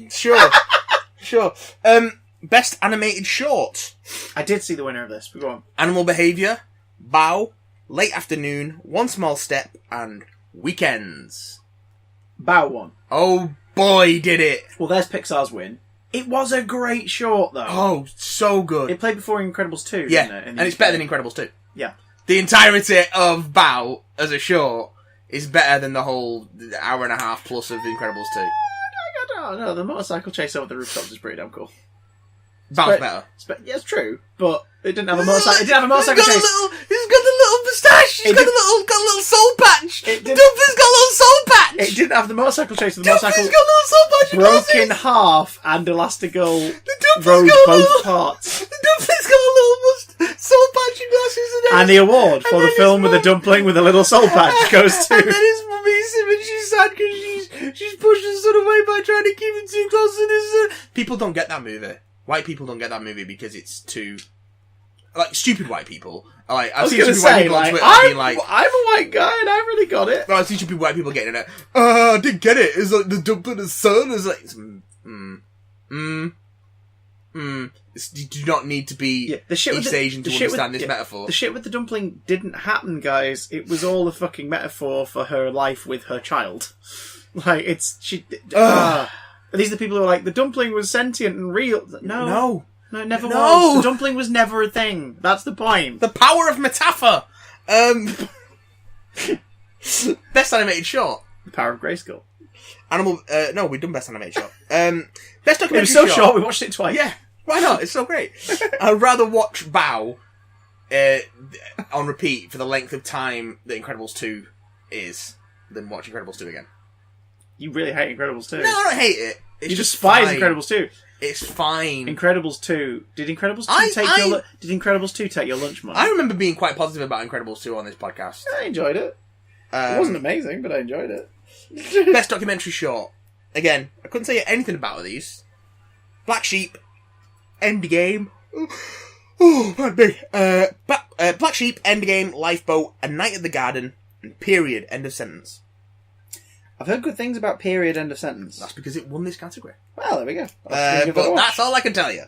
Sure. Best animated short. I did see the winner of this, but go on. Animal Behaviour, Bow, Late Afternoon, One Small Step, and Weekends. Bow won. Oh boy, did it! Well, there's Pixar's win. It was a great short, though. Oh, so good. It played before Incredibles 2, yeah, didn't it? And it's better than Incredibles 2. Yeah. The entirety of Bow as a short is better than the whole hour and a half plus of Incredibles 2. I don't know. The motorcycle chase over the rooftops is pretty damn cool. Bow's better. Yeah, it's true, but it didn't have a motorcycle. It didn't have a motorcycle chase. He's got the little moustache. He's got a little soul patch. Dumpy's got a little soul patch. It didn't have the motorcycle chase. The Dumpy's motorcycle got a little soul patch. broke in half, and Elastigirl rode both parts. The Dumpy's got a little soul patch and glasses. And the award for the film with a dumpling with a little soul patch goes to. And then his mummy's him, and she's sad because she's pushed his son away by trying to keep him too close to his son. People don't get that movie. White people don't get that movie because it's too... Like, stupid white people. Like, I've seen stupid white people on Twitter being like... I'm a white guy and I really got it. Well, I've seen stupid white people getting it. I didn't get it. It's like the dumpling of son. It's like... You do not need to be East Asian to understand this metaphor. The shit with the dumpling didn't happen, guys. It was all a fucking metaphor for her life with her child. Like, it's... These are the people who are like, the dumpling was sentient and real. No, it never was. The dumpling was never a thing. That's the point. The power of metaphor! Best animated short. The power of Grayskull. No, we've done best animated short. Best documentary short. It was so short, we watched it twice. Yeah, why not? It's so great. I'd rather watch Bao on repeat for the length of time that Incredibles 2 is than watch Incredibles 2 again. You really hate Incredibles 2? No, I don't hate it. It's you just despise fine. Incredibles 2. It's fine. Incredibles 2. Did Incredibles 2 Did Incredibles 2 take your lunch money? I remember being quite positive about Incredibles 2 on this podcast. I enjoyed it. It wasn't amazing, but I enjoyed it. Best documentary short. Again, I couldn't say anything about these. Black Sheep, Endgame. Oh, man, big. Black Sheep, Endgame, Lifeboat, A Night at the Garden, and Period, End of Sentence. I've heard good things about Period, End of Sentence. That's because it won this category. Well, there we go. But that's all I can tell you.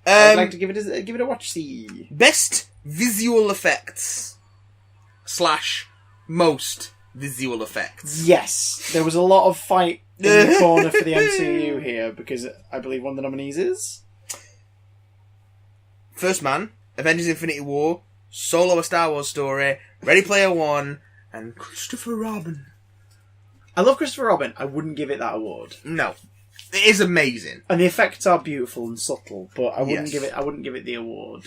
I'd like to give it a watch. See. Best visual effects / most visual effects. Yes, there was a lot of fight in the corner for the MCU here because I believe one of the nominees is First Man, Avengers: Infinity War, Solo: A Star Wars Story, Ready Player One, and Christopher Robin. I love Christopher Robin. I wouldn't give it that award. No, it is amazing, and the effects are beautiful and subtle, but I wouldn't give it. I wouldn't give it the award.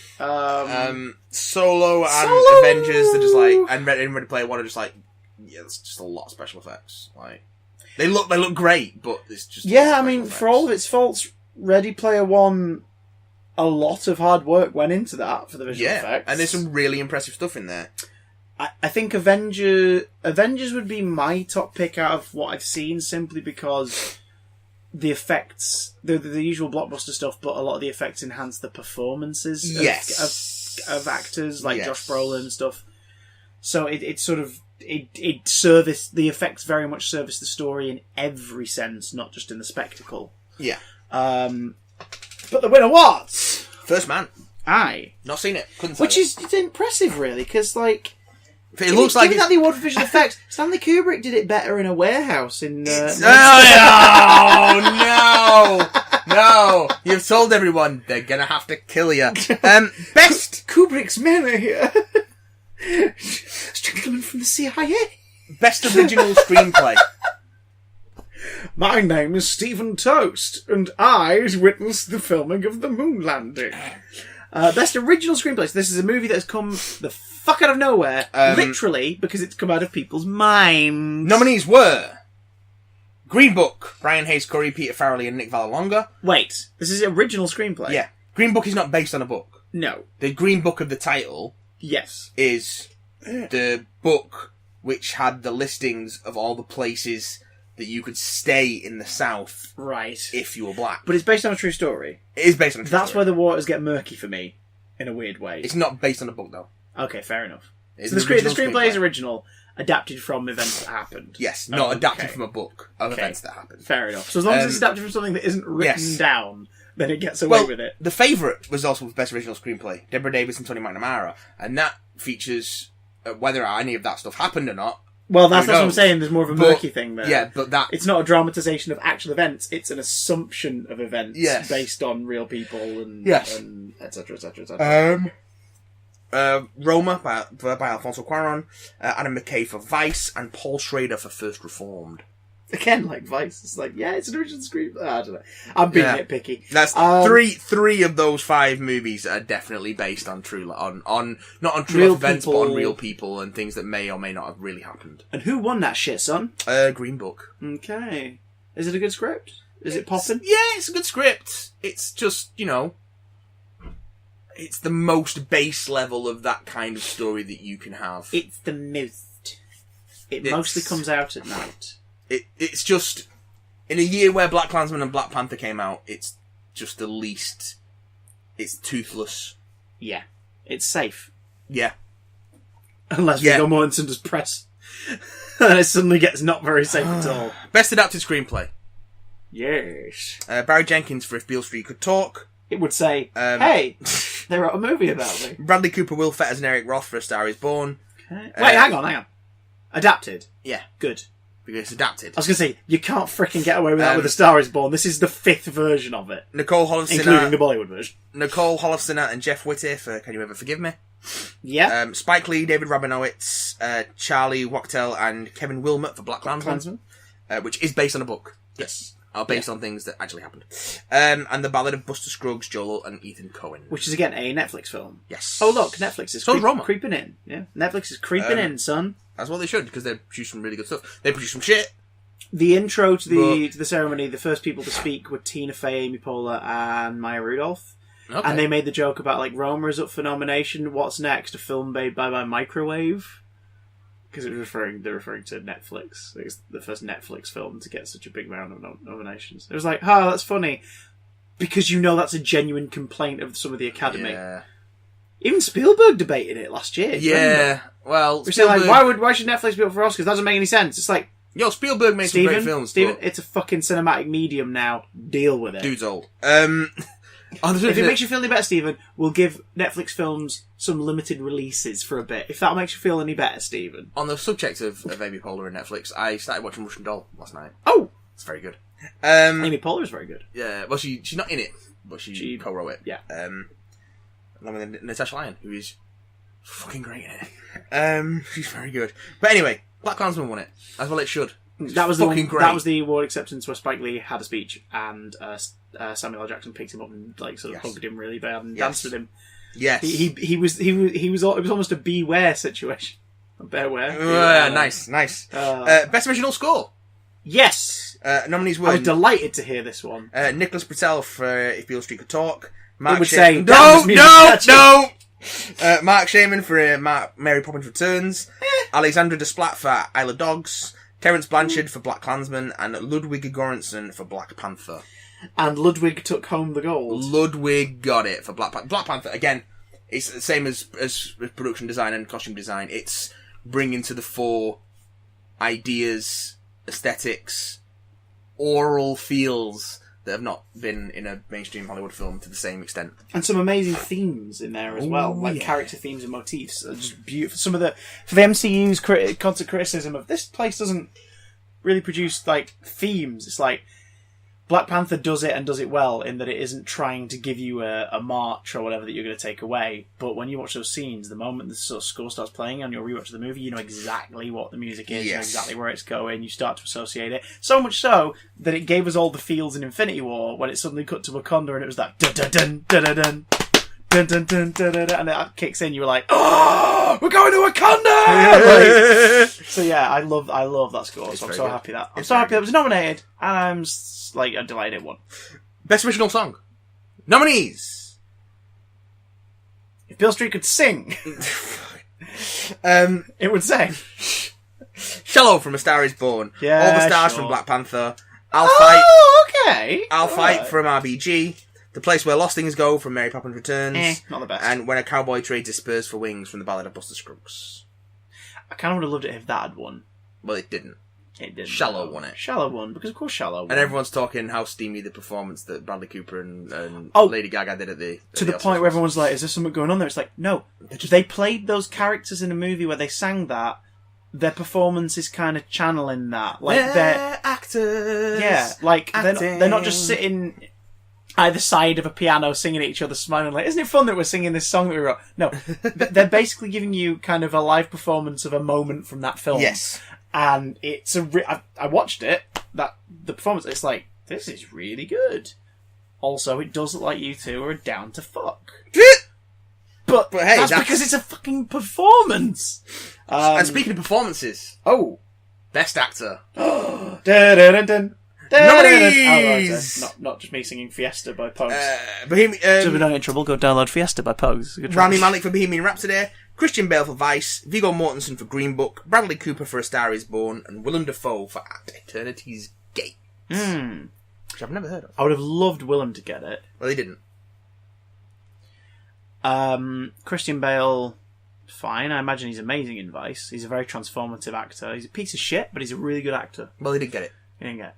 Solo and Avengers are just like, and Ready Player One are just like, yeah, it's just a lot of special effects. Like they look great, but it's just I mean, effects. For all of its faults, Ready Player One, a lot of hard work went into that for the visual effects, and there's some really impressive stuff in there. I think Avengers would be my top pick out of what I've seen, simply because the effects, the usual blockbuster stuff, but a lot of the effects enhance the performances of actors like Josh Brolin and stuff. So it sort of it serviced the effects very much service the story in every sense, not just in the spectacle. Yeah. But the winner was First Man. Aye. Not seen it. Couldn't say Which is impressive, really, because like. It looks like that the award for visual effects. Stanley Kubrick did it better in a warehouse in. No! You've told everyone they're gonna have to kill you. Best Kubrick's men are here. Gentlemen from the CIA. Best original screenplay. My name is Stephen Toast, and I witnessed the filming of the moon landing. Best original screenplay. So this is a movie that has come the fuck out of nowhere, literally, because it's come out of people's minds. Nominees were Green Book, Brian Hayes Curry, Peter Farrelly, and Nick Vallelonga. Wait, this is original screenplay? Yeah. Green Book is not based on a book. No. The Green Book of the title is the book which had the listings of all the places that you could stay in the South if you were black. But it's based on a true story. It is based on a true story. That's where the waters get murky for me, in a weird way. It's not based on a book, though. Okay, fair enough. So the screenplay is original, adapted from events that happened. Yes, not adapted from a book of events that happened. Fair enough. So as long as it's adapted from something that isn't written down, then it gets away with it. The Favourite was also Best Original Screenplay. Deborah Davis and Tony McNamara. And that features whether any of that stuff happened or not. Well, that's what I'm saying. There's more of a murky thing there. Yeah, but that... It's not a dramatisation of actual events. It's an assumption of events based on real people and et cetera, et cetera, et cetera. Roma by Alfonso Cuarón, Adam McKay for Vice, and Paul Schrader for First Reformed. Again, like Vice, it's like, it's an original screenplay. I don't know. I'm being nitpicky. That's three of those 5 movies are definitely based on not on true events, but on real people and things that may or may not have really happened. And who won that shit, son? Green Book. Okay. Is it a good script? Is it popping? Yeah, it's a good script. It's just, it's the most base level of that kind of story that you can have. It's the most. It mostly comes out at night. It's just, in a year where BlacKkKlansman and Black Panther came out, it's just the least, it's toothless. Yeah. It's safe. Yeah. Unless Viggo Mortensen does press. And it suddenly gets not very safe at all. Best Adapted Screenplay. Yes. Barry Jenkins for If Beale Street Could Talk. It would say, hey, they wrote a movie about me. Bradley Cooper, Will Fetters and Eric Roth for A Star Is Born. Okay. Wait, hang on. Adapted. Yeah. Good. Because it's adapted. I was going to say, you can't freaking get away with that with A Star Is Born. This is the 5th version of it. Nicole Holofcener. Including the Bollywood version. Nicole Holofcener and Jeff Whitty for Can You Ever Forgive Me? Yeah. Spike Lee, David Rabinowitz, Charlie Wachtel and Kevin Wilmot for Black Klansman. Which is based on a book. Yes. Are based on things that actually happened. And The Ballad of Buster Scruggs, Joel and Ethan Coen. Which is, again, a Netflix film. Yes. Oh, look, Netflix is Roma. creeping in. Yeah, Netflix is creeping in, son. That's what they should, because they produce some really good stuff. They produce some shit. The intro to the ceremony, the first people to speak were Tina Fey, Amy Poehler, and Maya Rudolph. Okay. And they made the joke about, like, Roma is up for nomination. What's next? A film made by Microwave? Because they're referring to Netflix. It was the first Netflix film to get such a big round of nominations. It was like, oh, that's funny. Because you know that's a genuine complaint of some of the Academy. Yeah. Even Spielberg debated it last year. Yeah. Well, we said, like, why should Netflix be up for Oscars? That doesn't make any sense. It's like, yo, Spielberg made some great films. Steven, it's a fucking cinematic medium now. Deal with it. Dude's old. If it makes you feel any better, Stephen, we'll give Netflix films some limited releases for a bit. If that makes you feel any better, Stephen. On the subject of Amy Poehler and Netflix, I started watching Russian Doll last night. Oh! It's very good. Amy Poehler is very good. Yeah, well, she's not in it, but she co-wrote it. Yeah. Along with Natasha Lyonne, who is fucking great in it. She's very good. But anyway, Black Klansman won it. As well it should. That was fucking great. That was the award acceptance where Spike Lee had a speech and Samuel L. Jackson picked him up and like sort of hugged him really bad and danced with him. Yes. He was it was almost a beware situation. A bearware. Nice. Best original score. Yes. Nominees were. I was delighted to hear this one. Nicholas Britell for If Beale Street Could Talk. Mark say no. Mark Shaman for Mary Poppins Returns. Alexandra Desplat for Isle of Dogs. Terence Blanchard for Black Klansman. And Ludwig Göransson for Black Panther. And Ludwig took home the gold. Ludwig got it for Black Panther. Black Panther, again, it's the same as production design and costume design. It's bringing to the fore ideas, aesthetics, oral feels that have not been in a mainstream Hollywood film to the same extent. And some amazing themes in there as well, like character themes and motifs. Are just beautiful. Some of for the MCU's constant criticism of this place doesn't really produce like themes. It's like Black Panther does it and does it well in that it isn't trying to give you a march or whatever that you're going to take away. But when you watch those scenes, the moment the sort of score starts playing on your rewatch of the movie, you know exactly what the music is, you know exactly where it's going, you start to associate it. So much so that it gave us all the feels in Infinity War when it suddenly cut to Wakanda and it was that dun-dun-dun, dun-dun-dun, dun-dun-dun, dun-dun-dun, and that kicks in, you were like, oh, we're going to Wakanda! Like, so yeah, I love that score, so I'm so happy that it was nominated, and I'm delighted it won. Best original song. Nominees. If Beale Street could sing, it would say Shallow from A Star Is Born. Yeah, All the Stars sure. from Black Panther. I'll Fight from RBG. The Place Where Lost Things Go from Mary Poppins Returns. Not the best. And When a Cowboy Trades His Spurs for Wings from The Ballad of Buster Scruggs. I kind of would have loved it if that had won. Well, it didn't. It didn't. Shallow won it. Shallow won, because of course Shallow won. And everyone's talking how steamy the performance that Bradley Cooper and Lady Gaga did at the... To the point where everyone's like, is there something going on there? It's like, no. They played those characters in a movie where they sang that. Their performance is kind of channeling that. Like they're actors. Yeah, like they're not just sitting either side of a piano singing at each other, smiling like, isn't it fun that we're singing this song that we wrote? No, they're basically giving you kind of a live performance of a moment from that film. Yes. And it's I watched it, the performance, it's like, this is really good. Also, it does look like you two are down to fuck. But hey, that's because it's a fucking performance. And speaking of performances, Best Actor. Dun, dun, dun, Nominees! Not just me singing Fiesta by Pogues. So if we don't get in trouble, go download Fiesta by Pogues. Rami Malek for Bohemian Rhapsody, Christian Bale for Vice, Viggo Mortensen for Green Book, Bradley Cooper for A Star Is Born, and Willem Dafoe for At Eternity's Gate. Which I've never heard of. I would have loved Willem to get it. Well, he didn't. Christian Bale, fine. I imagine he's amazing in Vice. He's a very transformative actor. He's a piece of shit, but he's a really good actor. Well, he didn't get it. He didn't get it.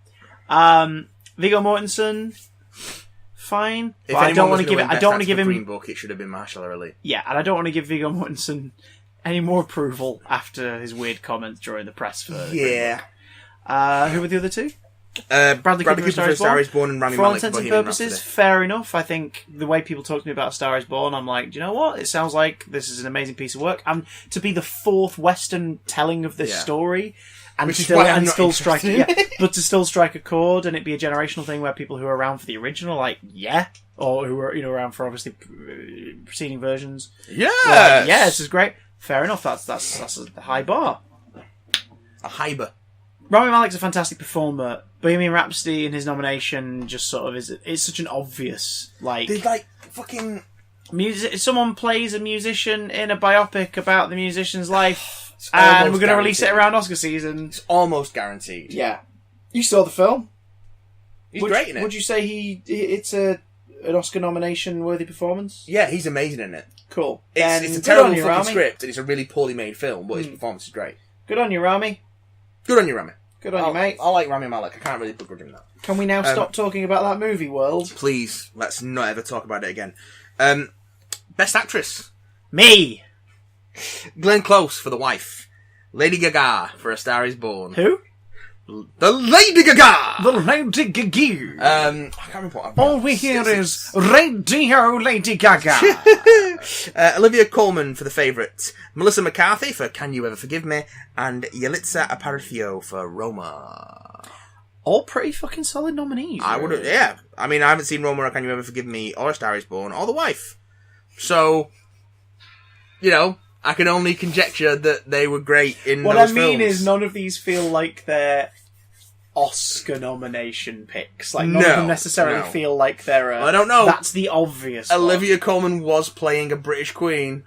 Viggo Mortensen, fine. If But I don't want want to give it. I don't want to give him. Green Book. It should have been Mahershala Ali. Yeah, and I don't want to give Viggo Mortensen any more approval after his weird comments during the press for. Yeah. Who were the other two? Bradley Cooper for A Star Is Born and Rami For all Malek for intents and Bohemian purposes, Rhapsody. fair enough. I think the way people talk to me about A Star Is Born, I'm like, do you know what? It sounds like this is an amazing piece of work. And to be the fourth Western telling of this Yeah. story, and Which is still, why I'm and not still strike, interested. yeah, but to still strike a chord, and it be a generational thing where people who are around for the original, are like, yeah, or who are around for obviously preceding versions, Yes! like, yeah, this is great. Fair enough. That's a high bar. A Hyber. Rami Malek's a fantastic performer. Bohemian Rhapsody and his nomination just sort of it's such an obvious, like... Did, like, fucking... Someone plays a musician in a biopic about the musician's life, It's and almost we're going to release it guaranteed. around Oscar season. It's almost guaranteed. Yeah. You saw the film. He's great in it. Would you say it's an Oscar nomination worthy performance? Yeah, he's amazing in it. Cool. It's a Good terrible on you, fucking Rami. script, and it's a really poorly made film, but his performance is great. Good on you, Rami. Good on you, Rami. Good on you, mate. I like Rami Malek. I can't really begrudge him that. Can we now stop talking about that movie, World? Please, let's not ever talk about it again. Best Actress. Me! Glenn Close for The Wife. Lady Gaga for A Star Is Born. Who? The Lady Gaga! The Lady Gaga. I can't remember what I've got. All we hear is Radio Lady Gaga. Olivia Colman for The Favourite. Melissa McCarthy for Can You Ever Forgive Me? And Yalitza Aparicio for Roma. All pretty fucking solid nominees. I would, yeah. I mean, I haven't seen Roma or Can You Ever Forgive Me or A Star Is Born or The Wife. So, you know, I can only conjecture that they were great in What those I mean films. is none of these feel like they're Oscar nomination picks. Like, none No, of them necessarily no. feel like they're I don't know. That's the obvious one. Olivia Colman was playing a British queen.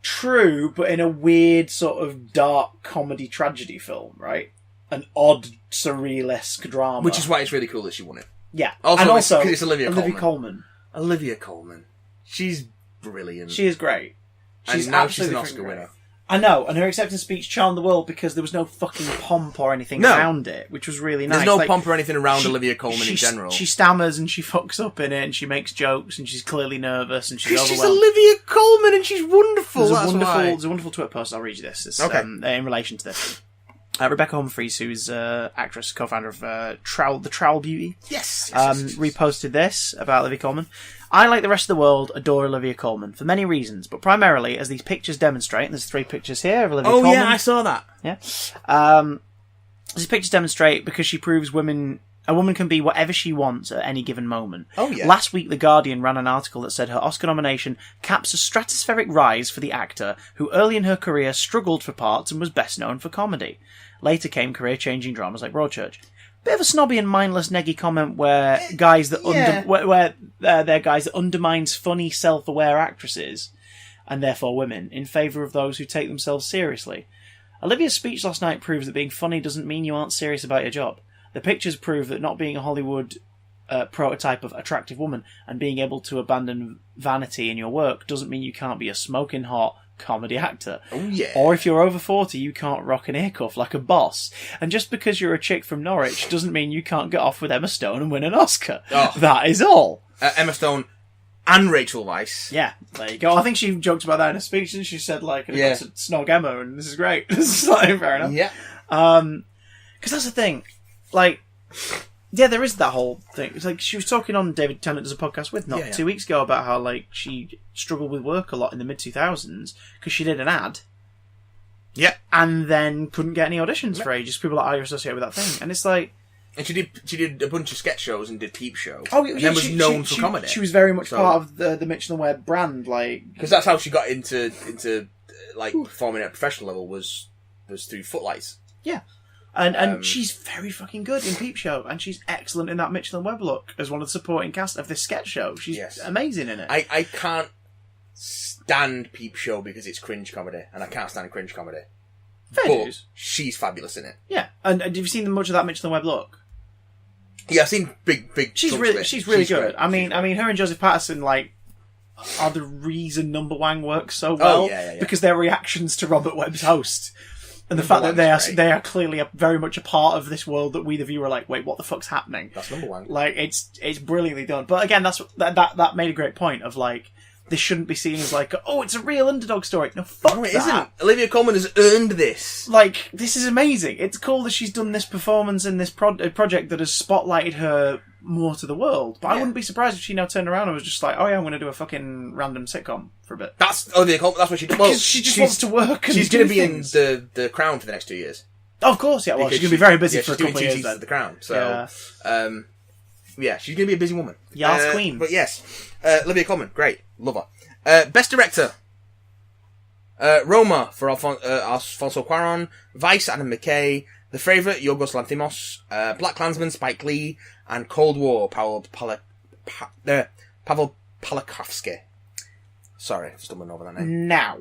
True, but in a weird sort of dark comedy tragedy film, right? An odd, surreal-esque drama. Which is why it's really cool that she won it. Yeah. Also, and it's- also, 'cause it's Olivia Colman. Colman. Olivia Colman. She's brilliant. She is great. She's and now she's an absolutely Oscar freaking winner. great. I know, and her acceptance speech charmed the world because there was no fucking pomp or anything No. around it, which was really nice. There's no Like, pomp or anything around she- Olivia Colman in general. She stammers and she fucks up in it and she makes jokes and she's clearly nervous and she's Because she's overwhelmed. Olivia Colman and she's wonderful. There's That's why. there's a wonderful Twitter post. I'll read you this. It's, Okay. In relation to this. Rebecca Humphries, who's actress, co-founder of the Trowel Beauty, Yes. reposted this about Olivia Colman. I, like the rest of the world, adore Olivia Colman for many reasons, but primarily, as these pictures demonstrate, and there's 3 pictures here of Olivia Oh, Colman. yeah, I saw that. Yeah. These pictures demonstrate because she proves a woman can be whatever she wants at any given moment. Oh, yeah. Last week, The Guardian ran an article that said her Oscar nomination caps a stratospheric rise for the actor who early in her career struggled for parts and was best known for comedy. Later came career-changing dramas like Broadchurch. Bit of a snobby and mindless neggy comment where guys that they're guys that undermines funny, self-aware actresses and therefore women in favour of those who take themselves seriously. Olivia's speech last night proves that being funny doesn't mean you aren't serious about your job. The pictures prove that not being a Hollywood prototype of attractive woman and being able to abandon vanity in your work doesn't mean you can't be a smoking hot comedy actor. Oh, yeah. Or if you're over 40, you can't rock an ear cuff like a boss. And just because you're a chick from Norwich doesn't mean you can't get off with Emma Stone and win an Oscar. Oh. That is all. Emma Stone and Rachel Weisz. Yeah, there you go. I think she joked about that in a speech, and she said, like, Yeah. to snog Emma, and this is great. This is like, fair enough. Yeah. Because that's the thing. Like, yeah, there is that whole thing. It's like she was talking on David Tennant does a podcast with 2 weeks ago about how, like, she struggled with work a lot in the mid-2000s because she did an ad. Yeah. And then couldn't get any auditions for ages. People like, oh, you're associated with that thing. And it's like... And she did a bunch of sketch shows and did Peep Show. Oh, and then was known for comedy. She was very much part of the Michelin Web brand, like... Because that's how she got into like, performing at a professional level was through Footlights. Yeah. And she's very fucking good in Peep Show, and she's excellent in that Michelin Web look as one of the supporting cast of this sketch show. She's amazing in it. I can't stand Peep Show because it's cringe comedy, and I can't stand cringe comedy. Fair But dues. she's fabulous in it. Yeah. And have you seen much of that Michelin Web look? Yeah, I've seen big. She's chunks really of it. she's really good. great. I mean, her and Joseph Patterson like are the reason Number Wang works so well yeah. because their reactions to Robert Webb's host And the Number fact that one's great. they are clearly very much a part of this world that we, the viewer, are like, wait, what the fuck's happening? That's number one. Like, it's brilliantly done. But again, that made a great point of like, this shouldn't be seen as like, oh, it's a real underdog story. No, fuck No, it that. isn't. Olivia Colman has earned this. Like, this is amazing. It's cool that she's done this performance in this project that has spotlighted her more to the world. But I wouldn't be surprised if she now turned around and was just like, oh yeah, I'm going to do a fucking random sitcom for a bit. That's Olivia Colman. That's what she. Well, Because she just wants to work. And she's going to do be things. in the Crown for the next 2 years. Oh, of course, yeah. Well, Because she's going to be very busy for a she's doing couple of 2 years seasons then. of the Crown. So, yeah, she's going to be a busy woman. Yas queen. But yes, Olivia Colman, great, love her. Best director. Roma for Alfonso Cuarón, Vice, Adam McKay, The Favourite, Yorgos Lanthimos, Black Klansman, Spike Lee, and Cold War, Pavel Pawlikowski. Sorry, I'm stumbling over that name. Now,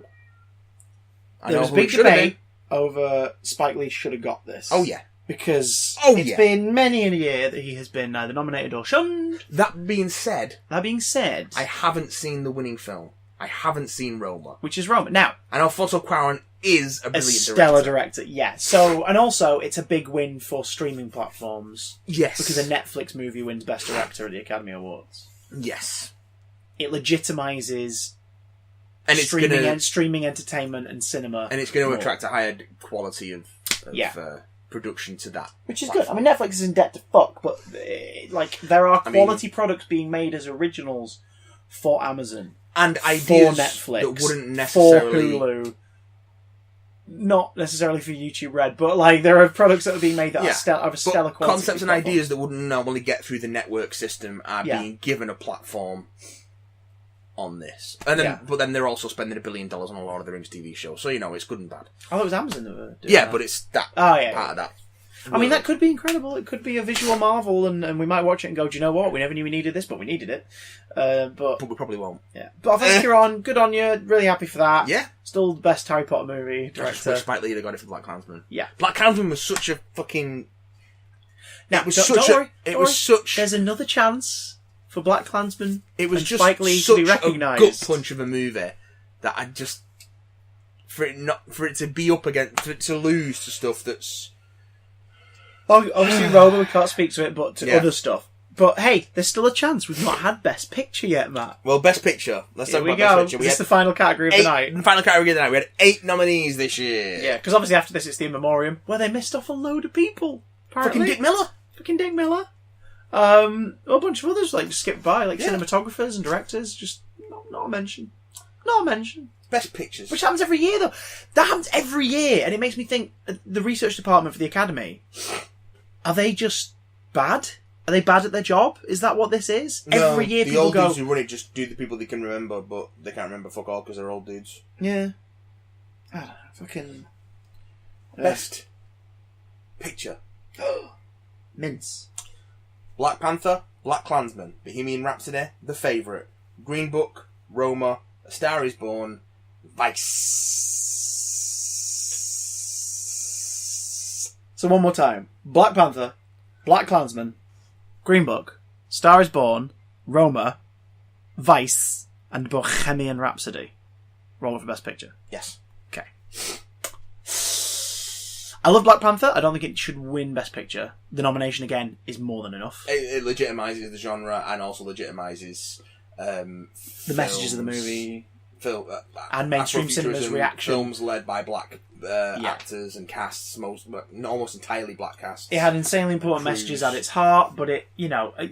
I there know was a who it big should have debate been. over Spike Lee should have got this. Oh yeah. Because Oh, it's yeah. been many a year that he has been either nominated or shunned. That being said, That being said, I haven't seen the winning film. I haven't seen Roma. which is Roma. Now, And Alfonso Cuarón is a a brilliant stellar director. director, yeah. So, and also, it's a big win for streaming platforms Yes. because a Netflix movie wins Best Director at the Academy Awards. Yes. It legitimizes And it's streaming, gonna streaming entertainment and cinema. and it's going to more. attract a higher quality of Yeah. production to that. Which is good. I mean, Netflix is in debt to fuck, but like there are I mean- quality products being made as originals for Amazon, And for ideas Netflix, that wouldn't for necessarily Hulu. Not necessarily for YouTube Red, but like there are products that are being made that are of a stellar but quality. concepts and ideas that wouldn't normally get through the network system are Yeah. being given a platform on this. And then, Yeah. but then they're also spending $1 billion on a Lord of the Rings TV show, so you know it's good and bad. I thought it was Amazon that were doing Yeah, that. but it's that Oh, yeah, part yeah. of that. I mean, that could be incredible. It could be a visual marvel, and we might watch it and go, do you know what? We never knew we needed this, but we needed it. But But we probably won't. yeah. But I think you're on. Good on you. Really happy for that. Yeah. Still the best Harry Potter movie I just director. wish Spike Lee had got it for Black Klansman. Yeah. Black Klansman was such a fucking. Now, It was don't such worry, a. It don't was worry. such. There's another chance for Black Klansman. It was and just Spike Lee such to be a recognised. gut punch of a movie that I just for it to be up against, for it to lose to stuff that's. Obviously, Roma, we can't speak to it, but to Yeah. other stuff. But hey, there's still a chance. We've not had Best Picture yet, Matt. Well, Best Picture. Let's Here talk we about go. Best Picture. This is the final category of the night. The final category of the night. We had 8 nominees this year. Yeah, because obviously after this it's the In Memoriam, where they missed off a load of people. Apparently. Fucking Dick Miller. Fucking Dick Miller. A bunch of others like just skipped by, like Yeah. cinematographers and directors. Just not a mention. Not a mention. Best Pictures. Which happens every year, though. That happens every year, and it makes me think: the research department for the Academy, are they just bad? Are they bad at their job? Is that what this is? No, Every year the people old go, dudes who run it just do the people they can remember, but they can't remember fuck all because they're old dudes. yeah, I don't know, fucking Best Picture. mince. Black Panther, Black Klansman, Bohemian Rhapsody, The Favourite, Green Book, Roma, A Star Is Born, Vice. So one more time: Black Panther, Black Klansman, Green Book, Star Is Born, Roma, Vice, and Bohemian Rhapsody. Roll for Best Picture. Yes. Okay. I love Black Panther. I don't think it should win Best Picture. The nomination, again, is more than enough. It legitimises the genre and also legitimises The messages of the movie. And mainstream cinema's reaction. Films led by black Yeah. actors and casts, almost entirely black casts. It had insanely important Cruise. messages at its heart, but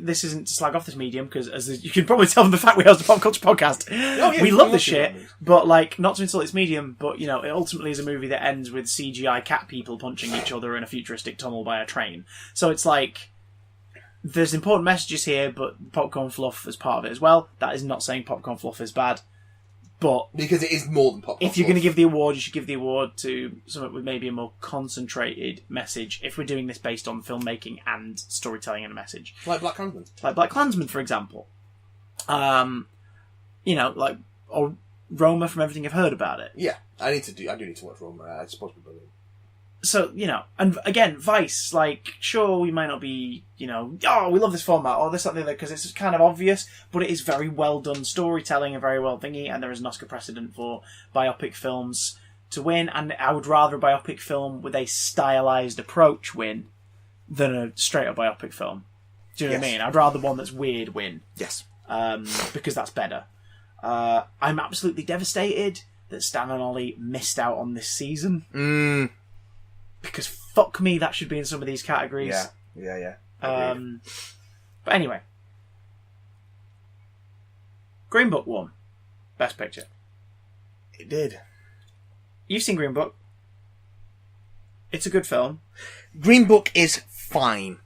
this isn't to slag off this medium, because you can probably tell from the fact we host a pop culture podcast, yeah, we we love love this it, shit, man. but not to insult its medium, but it ultimately is a movie that ends with CGI cat people punching each other in a futuristic tunnel by a train. So it's there's important messages here, but popcorn fluff is part of it as well. That is not saying popcorn fluff is bad, but Because it is more than popcorn. if you're going to give the award, you should give the award to something with maybe a more concentrated message. If we're doing this based on filmmaking and storytelling and a message, like Black Klansman. like Black Klansman, for example, or Roma from everything I've heard about it. Yeah, I do need to watch Roma. It's supposed to be brilliant. So and again, Vice. Sure, we might not be, we love this format or this, that, and the other, because it's kind of obvious, but it is very well done storytelling and very well thingy, and there is an Oscar precedent for biopic films to win, and I would rather a biopic film with a stylized approach win than a straight up biopic film. Do you know what I mean? I'd rather one that's weird win. Yes. Because that's better. I'm absolutely devastated that Stan and Ollie missed out on this season. Because fuck me, that should be in some of these categories. Yeah. But anyway. Green Book won Best Picture. It did. You've seen Green Book. It's a good film. Green Book is fine.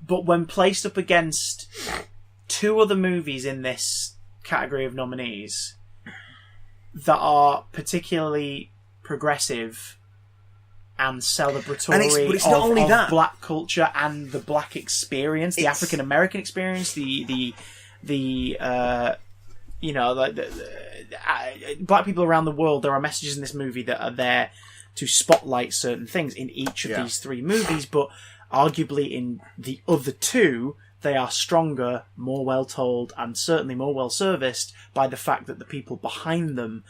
But when placed up against two other movies in this category of nominees that are particularly progressive and celebratory but it's not only that. black culture and the black experience, the African American experience, black people around the world, there are messages in this movie that are there to spotlight certain things in each of these three movies, but arguably in the other two, they are stronger, more well told, and certainly more well serviced by the fact that the people behind them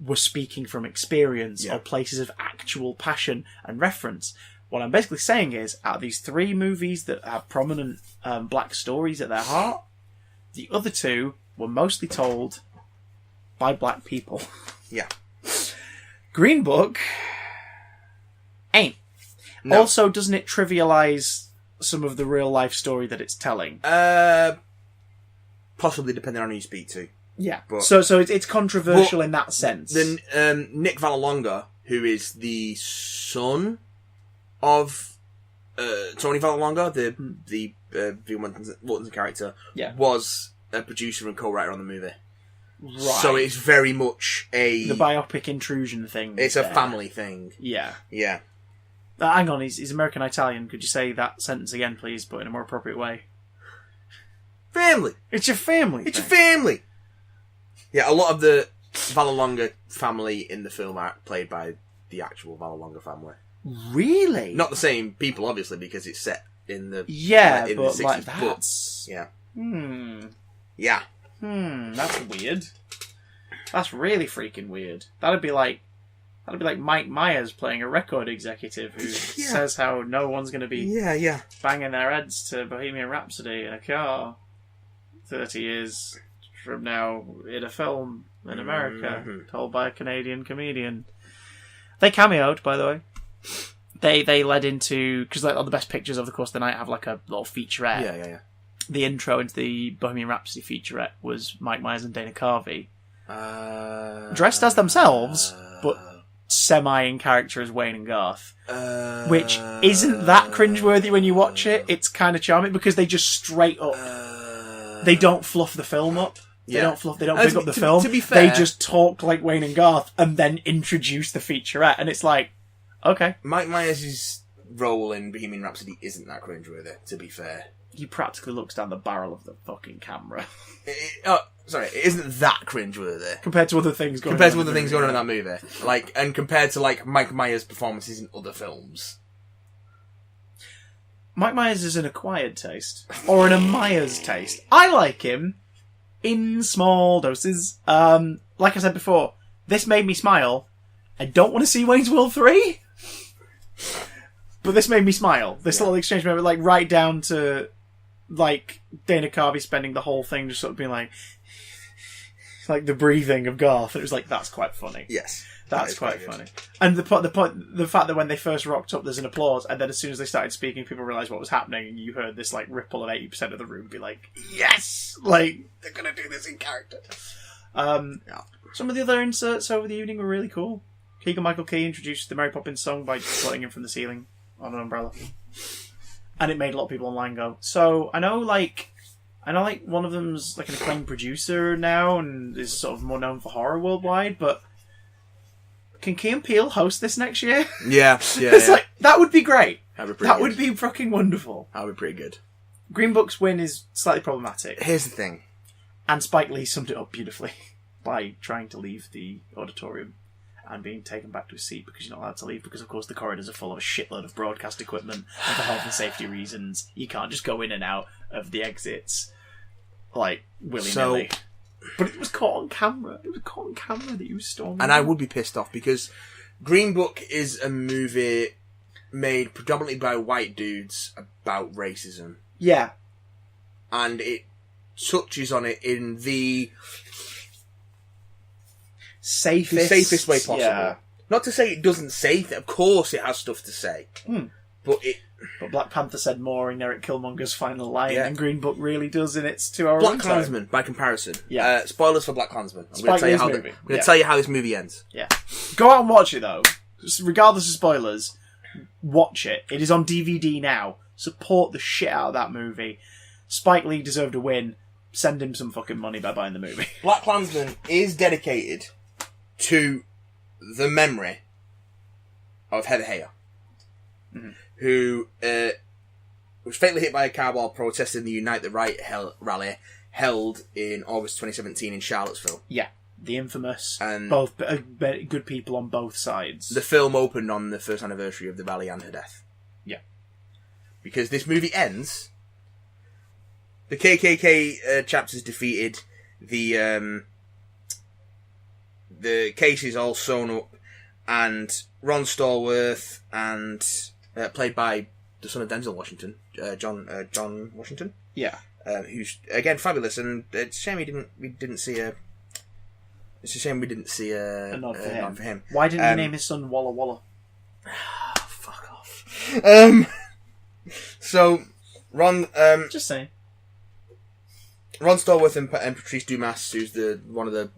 were speaking from experience or places of actual passion and reference. What I'm basically saying is, out of these three movies that have prominent black stories at their heart, the other two were mostly told by black people. Yeah. Green Book ain't. No. Also, doesn't it trivialise some of the real life story that it's telling? Possibly, depending on who you speak to. Yeah. But, so it's controversial in that sense. Then Nick Vallelonga, who is the son of Tony Vallelonga, the Viggo Mortensen character, was a producer and co-writer on the movie. Right. So it's very much the biopic intrusion thing. It's a family thing. Yeah. Yeah. Hang on, he's American Italian. Could you say that sentence again, please, but in a more appropriate way? Family. It's your family. It's your family. Yeah, a lot of the Vallelonga family in the film are played by the actual Vallelonga family. Really? Not the same people, obviously, because it's set in the but the 60s, like that's yeah. Yeah. That's weird. That's really freaking weird. That'd be like Mike Myers playing a record executive who says how no one's going to be banging their heads to Bohemian Rhapsody in a car 30 years from now in a film in America told by a Canadian comedian. They cameoed, by the way. They led into... Because like, all the best pictures over the course of the night have like a little featurette. Yeah. The intro into the Bohemian Rhapsody featurette was Mike Myers and Dana Carvey. Dressed as themselves, but semi in character as Wayne and Garth, which isn't that cringeworthy when you watch it. It's kind of charming because they just straight up they don't fluff the film up. They don't big up the film. To be fair, they just talk like Wayne and Garth and then introduce the featurette, and it's like, okay. Mike Myers' role in Bohemian Rhapsody isn't that cringeworthy, to be fair. He practically looks down the barrel of the fucking camera. It isn't that cringeworthy. Compared to other things going on. Compared to other things going on in that movie. And compared to, Mike Myers' performances in other films. Mike Myers is an acquired taste. Or an Myers taste. I like him in small doses. Like I said before, this made me smile. I don't want to see Wayne's World 3. But this made me smile. This little exchange moment, right down to, Dana Carvey spending the whole thing just sort of being like the breathing of Garth. It was that's quite funny. Yes. That's quite funny. And the fact that when they first rocked up, there's an applause, and then as soon as they started speaking, people realised what was happening, and you heard this, ripple of 80% of the room be like, yes! They're gonna do this in character. Some of the other inserts over the evening were really cool. Keegan-Michael Key introduced the Mary Poppins song by just floating in from the ceiling on an umbrella. And it made a lot of people online go, so, I know one of them's an acclaimed producer now and is sort of more known for horror worldwide, but can Key and Peele host this next year? Yeah. It's that would be great. That would be fucking wonderful. That would be pretty good. Green Book's win is slightly problematic. Here's the thing. And Spike Lee summed it up beautifully by trying to leave the auditorium and being taken back to his seat because you're not allowed to leave because, of course, the corridors are full of a shitload of broadcast equipment and for health and safety reasons, you can't just go in and out of the exits willy-nilly. But it was caught on camera. It was caught on camera that he was storming. And I would be pissed off because Green Book is a movie made predominantly by white dudes about racism. Yeah. And it touches on it in the safest way possible. Yeah. Not to say it doesn't say of course it has stuff to say. But Black Panther said more in Eric Killmonger's final line than Yeah. Green Book really does in its 2-hour Black runtime. Klansman, by comparison. Yeah. Spoilers for Black Klansman. I'm Spike going Lee's to movie. tell you how this movie ends. Yeah. Go out and watch it, though. Regardless of spoilers, watch it. It is on DVD now. Support the shit out of that movie. Spike Lee deserved a win. Send him some fucking money by buying the movie. Black Klansman is dedicated to the memory of Heather Heyer, who was fatally hit by a car while protesting the Unite the Right rally held in August 2017 in Charlottesville. Yeah. The infamous. And both good people on both sides. the film opened on the first anniversary of the rally and her death. Yeah. Because this movie ends, the KKK chapter's defeated, the case is all sewn up, and Ron Stallworth and played by the son of Denzel Washington, John Washington. Yeah. Who's again fabulous, and it's a shame we didn't see a. It's a shame we didn't see a nod for him. Why didn't he name his son Walla Walla? Fuck off. So Ron, Just saying. Ron Stallworth and Patrice Dumas, who's one of the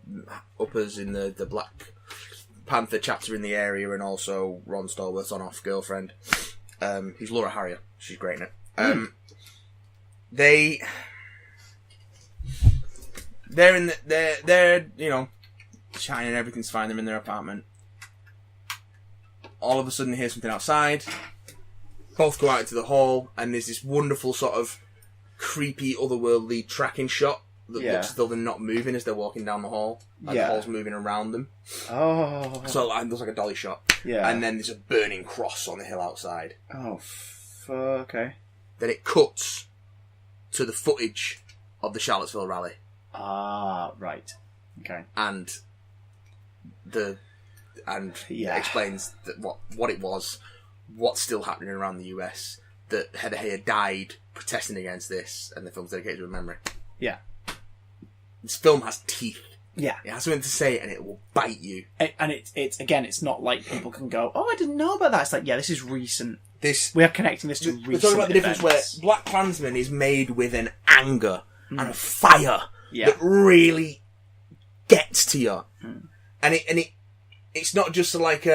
uppers in the Black Panther chapter in the area, and also Ron Stallworth's on-off girlfriend, who's Laura Harrier. She's great in it. They're you know, chatting and everything's fine. They're in their apartment. All of a sudden, they hear something outside. Both go out into the hall, and there's this wonderful sort of creepy, otherworldly tracking shot that looks as though they're not moving as they're walking down the hall. And the hall's moving around them. Oh. So it looks like a dolly shot. Yeah. And then there's a burning cross on the hill outside. Oh, okay. Then it cuts to the footage of the Charlottesville rally. Ah, right. Okay. And explains that what it was, what's still happening around the US, that Heather Heyer died protesting against this, and the film's dedicated to her memory. Yeah. This film has teeth. Yeah. It has something to say, and it will bite you. And it's not like people can go, oh, I didn't know about that. It's like, yeah, this is recent. We are connecting this to recent We're talking about the difference where Black Klansman is made with an anger and a fire that really gets to you. And it's not just like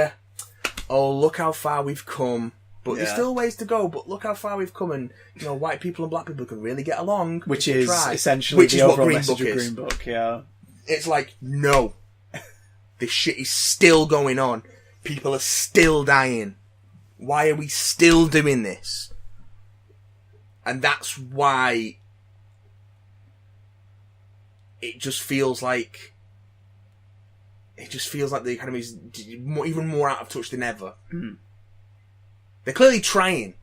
look how far we've come, but there's still ways to go, but look how far we've come, and you know, white people and black people can really get along. Which is essentially the overall message of Green Book, yeah. It's like, no. This shit is still going on. People are still dying. Why are we still doing this? And that's why it just feels like the Academy's even more out of touch than ever. They're clearly trying.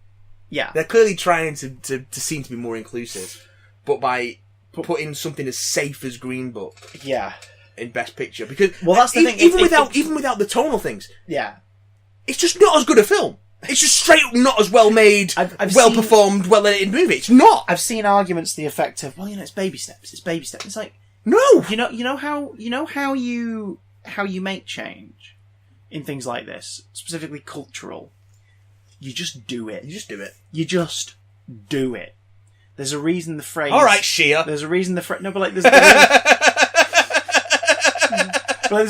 Yeah. They're clearly trying to seem to be more inclusive. But by putting something as safe as Green Book in Best Picture. Because that's the thing. Even without the tonal things. Yeah. It's just not as good a film. It's just straight up not as well made, performed, well edited movie. It's not. I've seen arguments to the effect of, well, you know, it's baby steps. It's like, no. You know how you make change in things like this, specifically cultural. You just do it. You just do it. There's a reason the phrase. All right, Shia. There's a reason the phrase. No, but like there's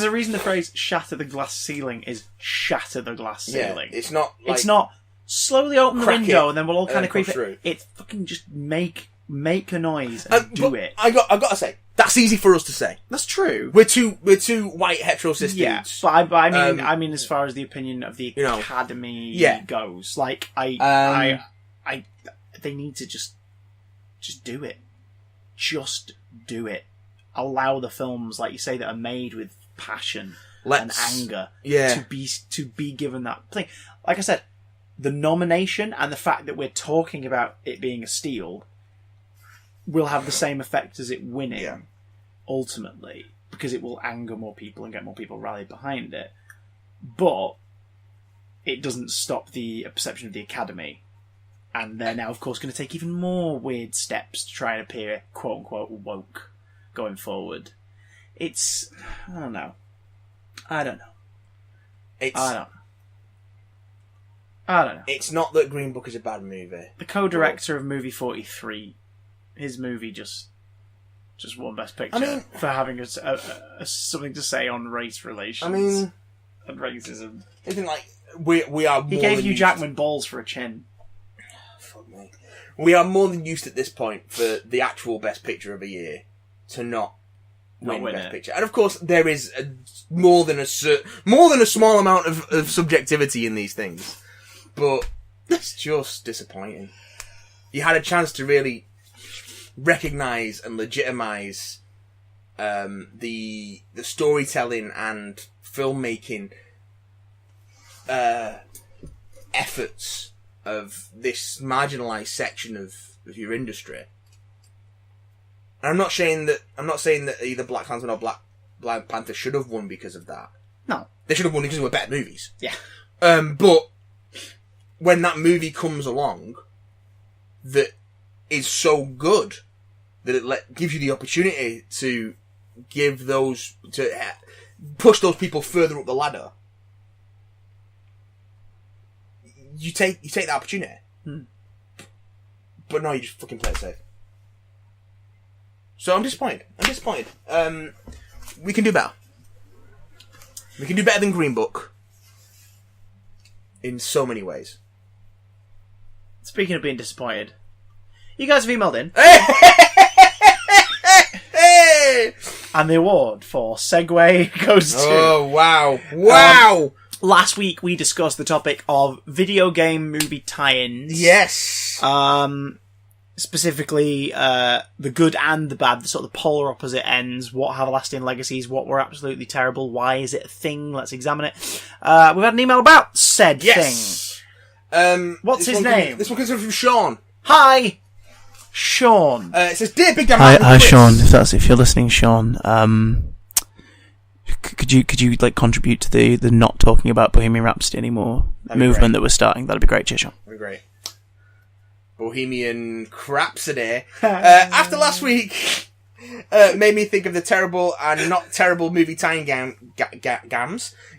a reason the phrase "shatter the glass ceiling" is shatter the glass ceiling. It's not. Like, it's not slowly open the window and then we'll all kind of creep it. Through. It's fucking just make a noise and do it. I gotta say, that's easy for us to say. That's true. We're two white hetero cis dudes. But I mean, as far as the opinion of the Academy goes, like they need to just do it. Just do it. Allow the films, like you say, that are made with passion and anger to be given that thing. Like I said, the nomination and the fact that we're talking about it being a steal will have the same effect as it winning, ultimately, because it will anger more people and get more people rallied behind it. But it doesn't stop the perception of the Academy. And they're now, of course, going to take even more weird steps to try and appear, quote-unquote, woke going forward. It's... I don't know. I don't know. It's not that Green Book is a bad movie. The co-director of movie 43, his movie just won Best Picture for having a something to say on race relations. And racism. Isn't like we are. He gave Hugh Jackman balls for a chin. Fuck me. We are more than used at this point for the actual Best Picture of a year to not win Best Picture, and of course there is more than a small amount of subjectivity in these things, but it's just disappointing. You had a chance to really recognise and legitimise the storytelling and filmmaking efforts of this marginalised section of your industry. And I'm not saying that either Black Klansman or Black Panther should have won because of that. No, they should have won because they were better movies. Yeah. But when that movie comes along, that is so good that it gives you the opportunity to push those people further up the ladder. You take that opportunity, but no, you just fucking play it safe. So I'm disappointed. We can do better. We can do better than Green Book in so many ways. Speaking of being disappointed, you guys have emailed in. And the award for Segway goes to... Oh, wow. Last week we discussed the topic of video game movie tie-ins. Yes. Specifically, the good and the bad, the sort of the polar opposite ends, what have lasting legacies, what were absolutely terrible, why is it a thing, let's examine it. We've had an email about said thing. What's his name? This one comes from Sean. Hi! Sean. It says, Dear Big Damn Hi Sean, if you're listening, Sean, could you like contribute to the not talking about Bohemian Rhapsody anymore movement that we're starting? That'd be great, cheers, Sean. That'd be great. Bohemian Rhapsody. After last week, made me think of the terrible and not terrible movie tie-in games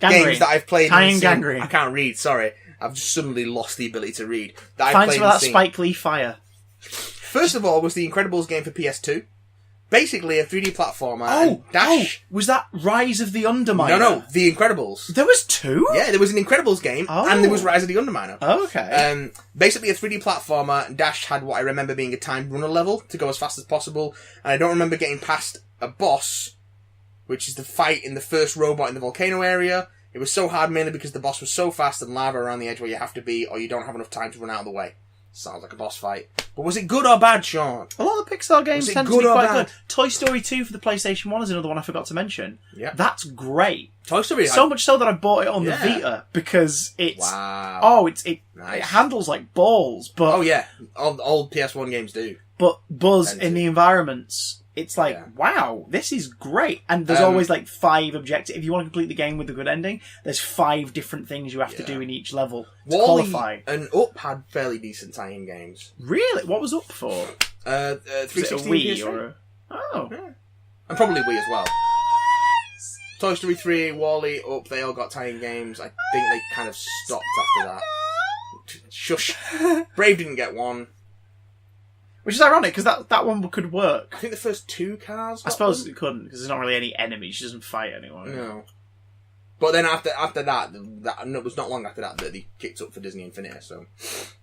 that I've played. Gangrene. I can't read. Sorry, I've just suddenly lost the ability to read. Thanks for that Spike Lee fire. First of all, was the Incredibles game for PS2. Basically, a 3D platformer. And Dash. Was that Rise of the Underminer? No, The Incredibles. There was two? Yeah, there was an Incredibles game, and there was Rise of the Underminer. Oh, okay. Basically a 3D platformer. Dash had what I remember being a timed runner level to go as fast as possible, and I don't remember getting past a boss, which is the fight in the first robot in the volcano area. It was so hard mainly because the boss was so fast and lava around the edge where you have to be, or you don't have enough time to run out of the way. Sounds like a boss fight. But was it good or bad, Sean? A lot of the Pixar games tend to be quite good. Toy Story 2 for the PlayStation 1 is another one I forgot to mention. Yeah. That's great. Toy Story... So much so that I bought it on the Vita, because it's... Wow. Oh, it handles like balls, but... Oh, yeah. All PS1 games do. But Buzz in the environments... It's like, wow, this is great. And there's always like 5 objectives. If you want to complete the game with a good ending, there's 5 different things you have to do in each level to qualify. And Up had fairly decent tie-in games. Really? What was Up for? 360 Wii or Oh. Yeah. And probably Wii as well. Toy Story 3, WALL-E, Up, they all got tie-in games. I think they kind of stopped after that. Shush. Brave didn't get one. Which is ironic, because that one could work. I think the first 2 cars I suppose it couldn't, because there's not really any enemies. She doesn't fight anyone. No. But then after that, it was not long after that they kicked up for Disney Infinity, so...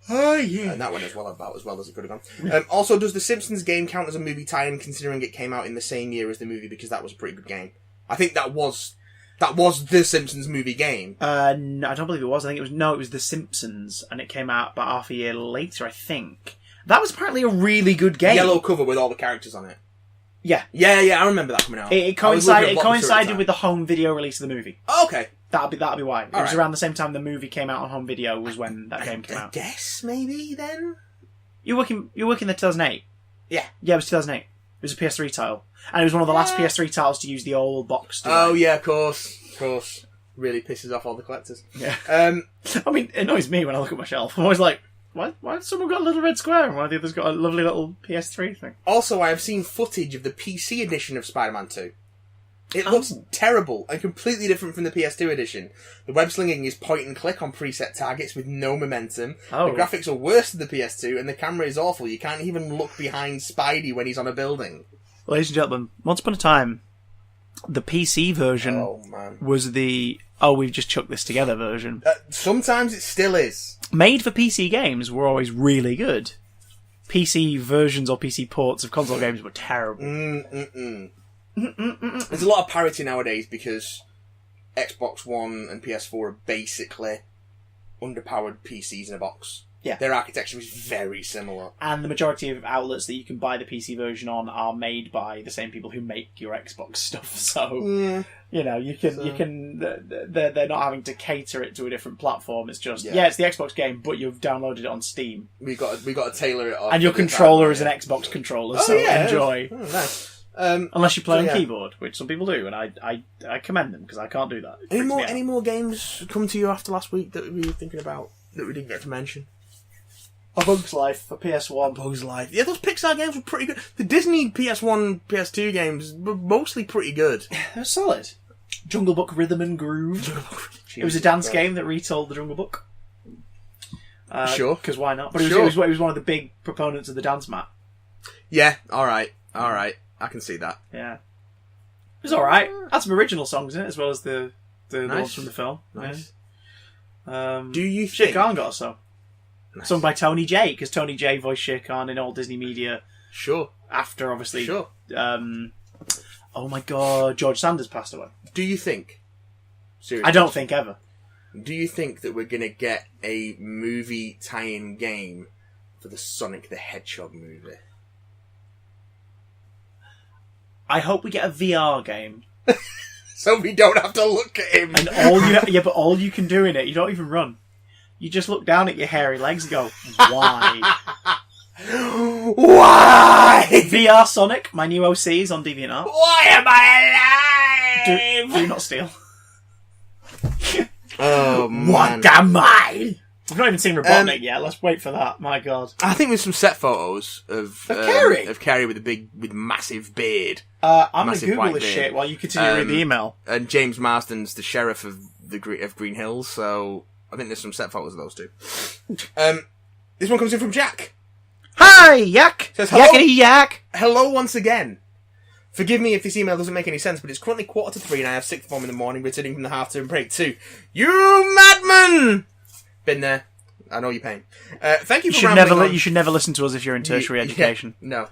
Oh, yeah. And that went as well as it could have gone. Also, does the Simpsons game count as a movie tie-in, considering it came out in the same year as the movie, because that was a pretty good game? I think that was the Simpsons movie game. No, I don't believe it was. I think it was The Simpsons, and it came out about half a year later, I think. That was apparently a really good game. Yellow cover with all the characters on it. Yeah. Yeah, I remember that coming out. It coincided with the home video release of the movie. Oh, okay. That'll be why. It was around the same time the movie came out on home video was when that game came out. I guess, maybe, then? You're working in the 2008? Yeah. Yeah, it was 2008. It was a PS3 title. And it was one of the last PS3 titles to use the old box. Oh, yeah, of course. really pisses off all the collectors. Yeah. Um, it annoys me when I look at my shelf. I'm always like, why has someone got a little red square and why the other's got a lovely little PS3 thing? Also, I have seen footage of the PC edition of Spider-Man 2. It looks terrible and completely different from the PS2 edition. The web slinging is point and click on preset targets with no momentum. Oh. The graphics are worse than the PS2 and the camera is awful. You can't even look behind Spidey when he's on a building. Ladies and gentlemen, once upon a time, the PC version was the we've just chucked this together version. Sometimes it still is. Made for PC games were always really good. PC versions or PC ports of console games were terrible. There's a lot of parity nowadays because Xbox One and PS4 are basically underpowered PCs in a box. Yeah. Their architecture is very similar. And the majority of outlets that you can buy the PC version on are made by the same people who make your Xbox stuff. So, you know, they're not having to cater it to a different platform. It's just, it's the Xbox game, but you've downloaded it on Steam. We got to tailor it on. And your controller is an Xbox controller, so enjoy. Oh, nice. Unless you play on keyboard, which some people do, and I commend them because I can't do that. Any more games come to you after last week that we were thinking about that we didn't get to mention? A Bug's Life for PS1. Bug's Life. Yeah, those Pixar games were pretty good. The Disney PS1, PS2 games were mostly pretty good. They're solid. Jungle Book Rhythm and Groove. It was a dance game that retold the Jungle Book. Sure. Because why not? But it was one of the big proponents of the dance mat. Yeah, alright. I can see that. Yeah. It was alright. Had some original songs in it, as well as the Nice. ones from the film. Nice. Yeah. Do you Shere think... Khan got a song. Nice. Sung by Tony J, because Tony J voiced Shere Khan in all Disney media. Sure. After, obviously... Sure. Oh my god, George Sanders passed away. Do you think... Seriously. I don't think ever. Do you think that we're going to get a movie tie-in game for the Sonic the Hedgehog movie? I hope we get a VR game. So we don't have to look at him. And all you can do in it, you don't even run. You just look down at your hairy legs and go, why? Why? VR Sonic, my new OC is on DeviantArt. Why am I alive? Do not steal. Oh, man. What am I? We've not even seen Robotnik yet. Let's wait for that. My God. I think there's some set photos of Carrie. Of Carrie with massive beard. I'm going to Massive Google white this beard. shit while you continue reading the email. And James Marsden's the sheriff of Green Hills, so I think there's some set photos of those two. This one comes in from Jack. Hi, yak! Says, hello. Yakety yak! Hello once again. Forgive me if this email doesn't make any sense, but it's currently 2:45 and I have sixth form in the morning, returning from the half-term break too. You madman! Been there. I know your pain. Thank you for rambling on. You should never listen to us if you're in tertiary education. No.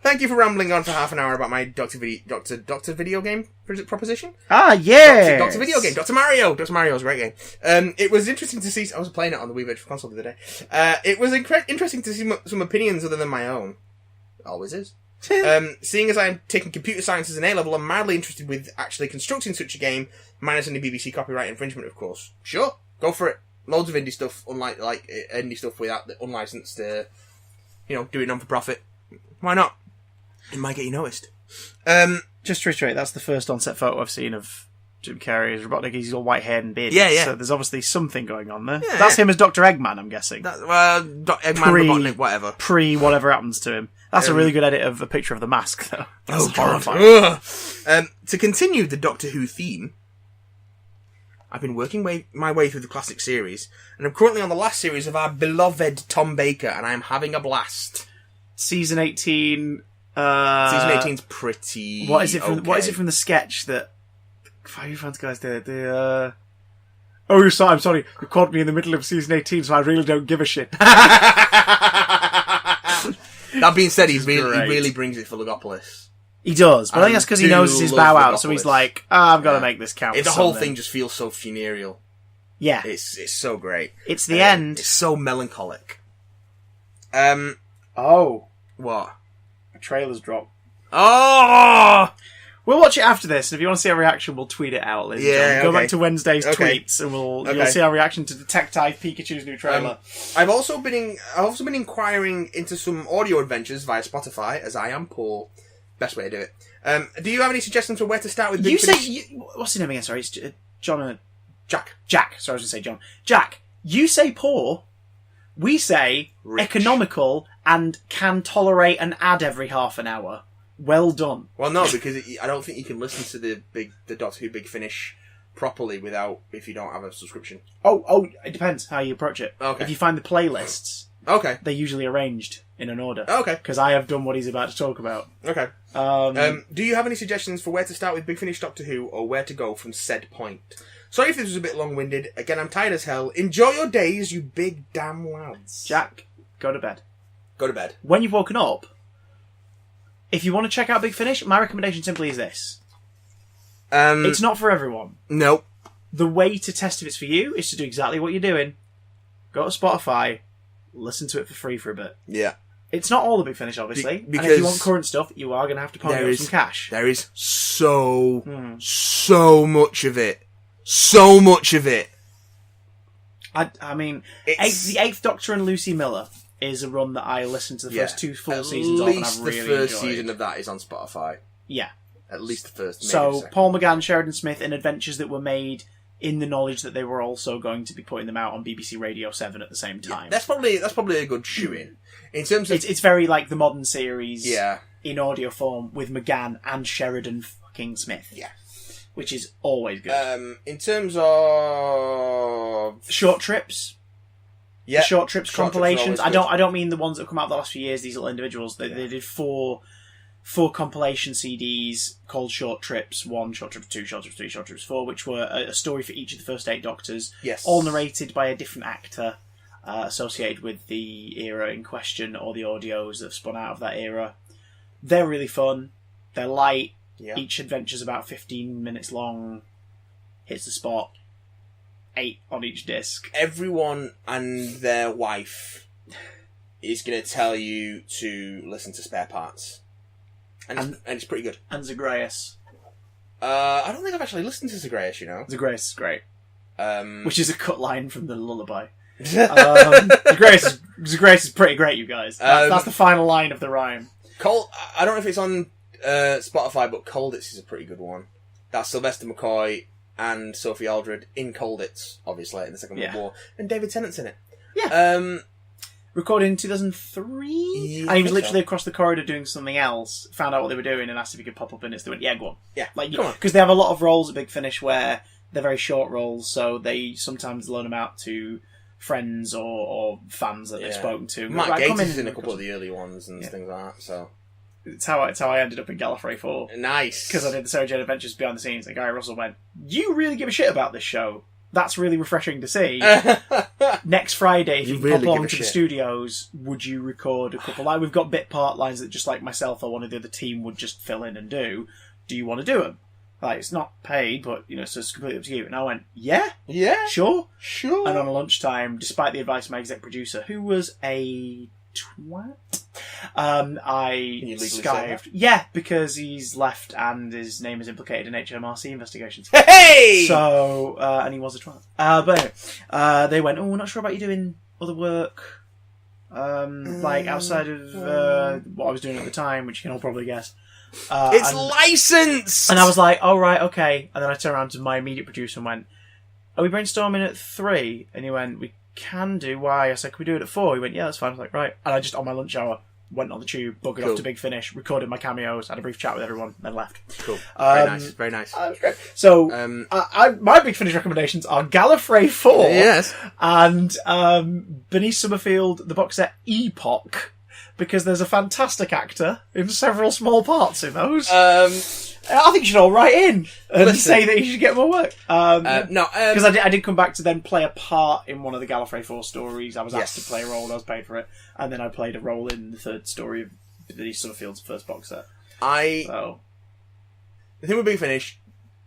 Thank you for rambling on for half an hour about my Doctor Video Game proposition. Ah, yeah! Doctor Video Game. Dr. Mario. Dr. Mario is a great game. It was interesting to see... I was playing it on the Wii Virtual Console the other day. It was interesting to see some opinions other than my own. Always is. Seeing as I'm taking computer science as an A-level, I'm mildly interested with actually constructing such a game, minus any BBC copyright infringement, of course. Sure, go for it. Loads of indie stuff, indie stuff without the unlicensed, doing non for profit. Why not? It might get you noticed. Just to reiterate, that's the first on-set photo I've seen of Jim Carrey as Robotnik. He's all white-haired and bearded. Yeah. So there's obviously something going on there. Yeah. That's him as Dr. Eggman, I'm guessing. Eggman, Robotnik, whatever. Whatever happens to him. That's a really good edit of a picture of the mask, though. That's horrifying. To continue the Doctor Who theme, I've been working my way through the classic series, and I'm currently on the last series of our beloved Tom Baker, and I'm having a blast. Season 18... Season 18's pretty... What is it from the sketch that... Fire fans guys did? I'm sorry. You caught me in the middle of season 18, so I really don't give a shit. That being said, he really brings it for Logopolis. He does, but I think that's because he knows it's his bow out, so he's like, I've got to make this count. The whole thing just feels so funereal. Yeah. It's so great. It's the end. It's so melancholic. Oh. What? A trailer's dropped. Oh! We'll watch it after this, and if you want to see our reaction, we'll tweet it out, ladies and gentlemen. Go back to Wednesday's tweets, and you'll see our reaction to Detective Pikachu's new trailer. I've also been inquiring into some audio adventures via Spotify, as I am poor. Best way to do it. Do you have any suggestions for where to start with? You say what's his name again? Sorry, it's John. Jack. Jack. Sorry, I was going to say John. Jack. You say poor. We say Rich. economical and can tolerate an ad every half an hour. Well done. Well, no, because I don't think you can listen to the Doctor Who Big Finish properly if you don't have a subscription. Oh, it depends how you approach it. Okay. If you find the playlists, Okay. they're usually arranged in an order. Okay. Because I have done what he's about to talk about. Okay. Do you have any suggestions for where to start with Big Finish Doctor Who, or where to go from said point? Sorry if this was a bit long-winded. Again, I'm tired as hell. Enjoy your days, you big damn lads. Jack, go to bed. Go to bed. When you've woken up, if you want to check out Big Finish, my recommendation simply is this. It's not for everyone. Nope. The way to test if it's for you is to do exactly what you're doing. Go to Spotify, listen to it for free for a bit. Yeah. It's not all the Big Finish, obviously. Because and if you want current stuff, you are going to have to pony up some cash. There is so much of it. So much of it. I mean, the Eighth Doctor and Lucy Miller is a run that I listened to the first two full seasons of, and I've really enjoyed. At least the first season of that is on Spotify. Yeah. At least the first. So, Paul McGann, Sheridan Smith, and adventures that were made in the knowledge that they were also going to be putting them out on BBC Radio 7 at the same time. Yeah, that's probably a good shoe-in. In terms of... It's very like the modern series yeah. in audio form with McGann and Sheridan fucking Smith. Yeah. Which is always good. In terms of... Short trips. Yeah. The short trips compilations. I Trips don't mean the ones that have come out the last few years, these little individuals. They did four compilation CDs called Short Trips 1, Short Trips 2, Short Trips 3, Short Trips 4, which were a story for each of the first 8 Doctors. Yes. All narrated by a different actor associated with the era in question or the audios that have spun out of that era. They're really fun. They're light. Yeah. Each adventure's about 15 minutes long. Hits the spot. 8 on each disc. Everyone and their wife is going to tell you to listen to Spare Parts. And it's pretty good. And Zagreus. I don't think I've actually listened to Zagreus, you know. Zagreus is great. Which is a cut line from the lullaby. Zagreus is pretty great, you guys. That's the final line of the rhyme. I don't know if it's on Spotify, but Colditz is a pretty good one. That's Sylvester McCoy and Sophie Aldred in Colditz, obviously, in the Second World War. And David Tennant's in it. Yeah. Recorded in 2003? And he was literally across the corridor doing something else, found out what they were doing and asked if he could pop up in it. So they went, yeah, go on. Yeah, come on. Because they have a lot of roles at Big Finish where they're very short roles, so they sometimes loan them out to friends or fans that they've spoken to. Matt Gates is in a couple of the early ones and things like that, so... It's how I ended up in Gallifrey 4. Nice. Because I did the Sarah Jane Adventures behind the scenes, and Gary Russell went, you really give a shit about this show. That's really refreshing to see. Next Friday, if you can pop along to the studios, would you record a couple? Like, we've got bit part lines that just like myself or one of the other team would just fill in and do. Do you want to do them? Like, it's not paid, but, so it's completely up to you. And I went, yeah, sure. And on lunchtime, despite the advice of my exec producer, who was a twat, I skived. Yeah, because he's left and his name is implicated in HMRC investigations. Hey! So, and he was a twat. But anyway, they went, we're not sure about you doing other work, like outside of what I was doing at the time, which you can all probably guess. It's licensed! And I was like, oh, right, okay. And then I turned around to my immediate producer and went, are we brainstorming at 3? And he went, we can do. Why? I said, can we do it at 4? He went, yeah, that's fine. I was like, right. And I just, on my lunch hour, went on the tube, buggered off to Big Finish, recorded my cameos, had a brief chat with everyone, then left. Cool. Very nice. That was great. So, my Big Finish recommendations are Gallifrey 4. Yes. And Bernice Summerfield, the box set Epoch, because there's a fantastic actor in several small parts in those. I think you should all write in and say that you should get more work. Because I did come back to then play a part in one of the Gallifrey 4 stories. I was asked to play a role, I was paid for it, and then I played a role in the third story of Bernice Summerfield's first box set. The thing with Big Finish,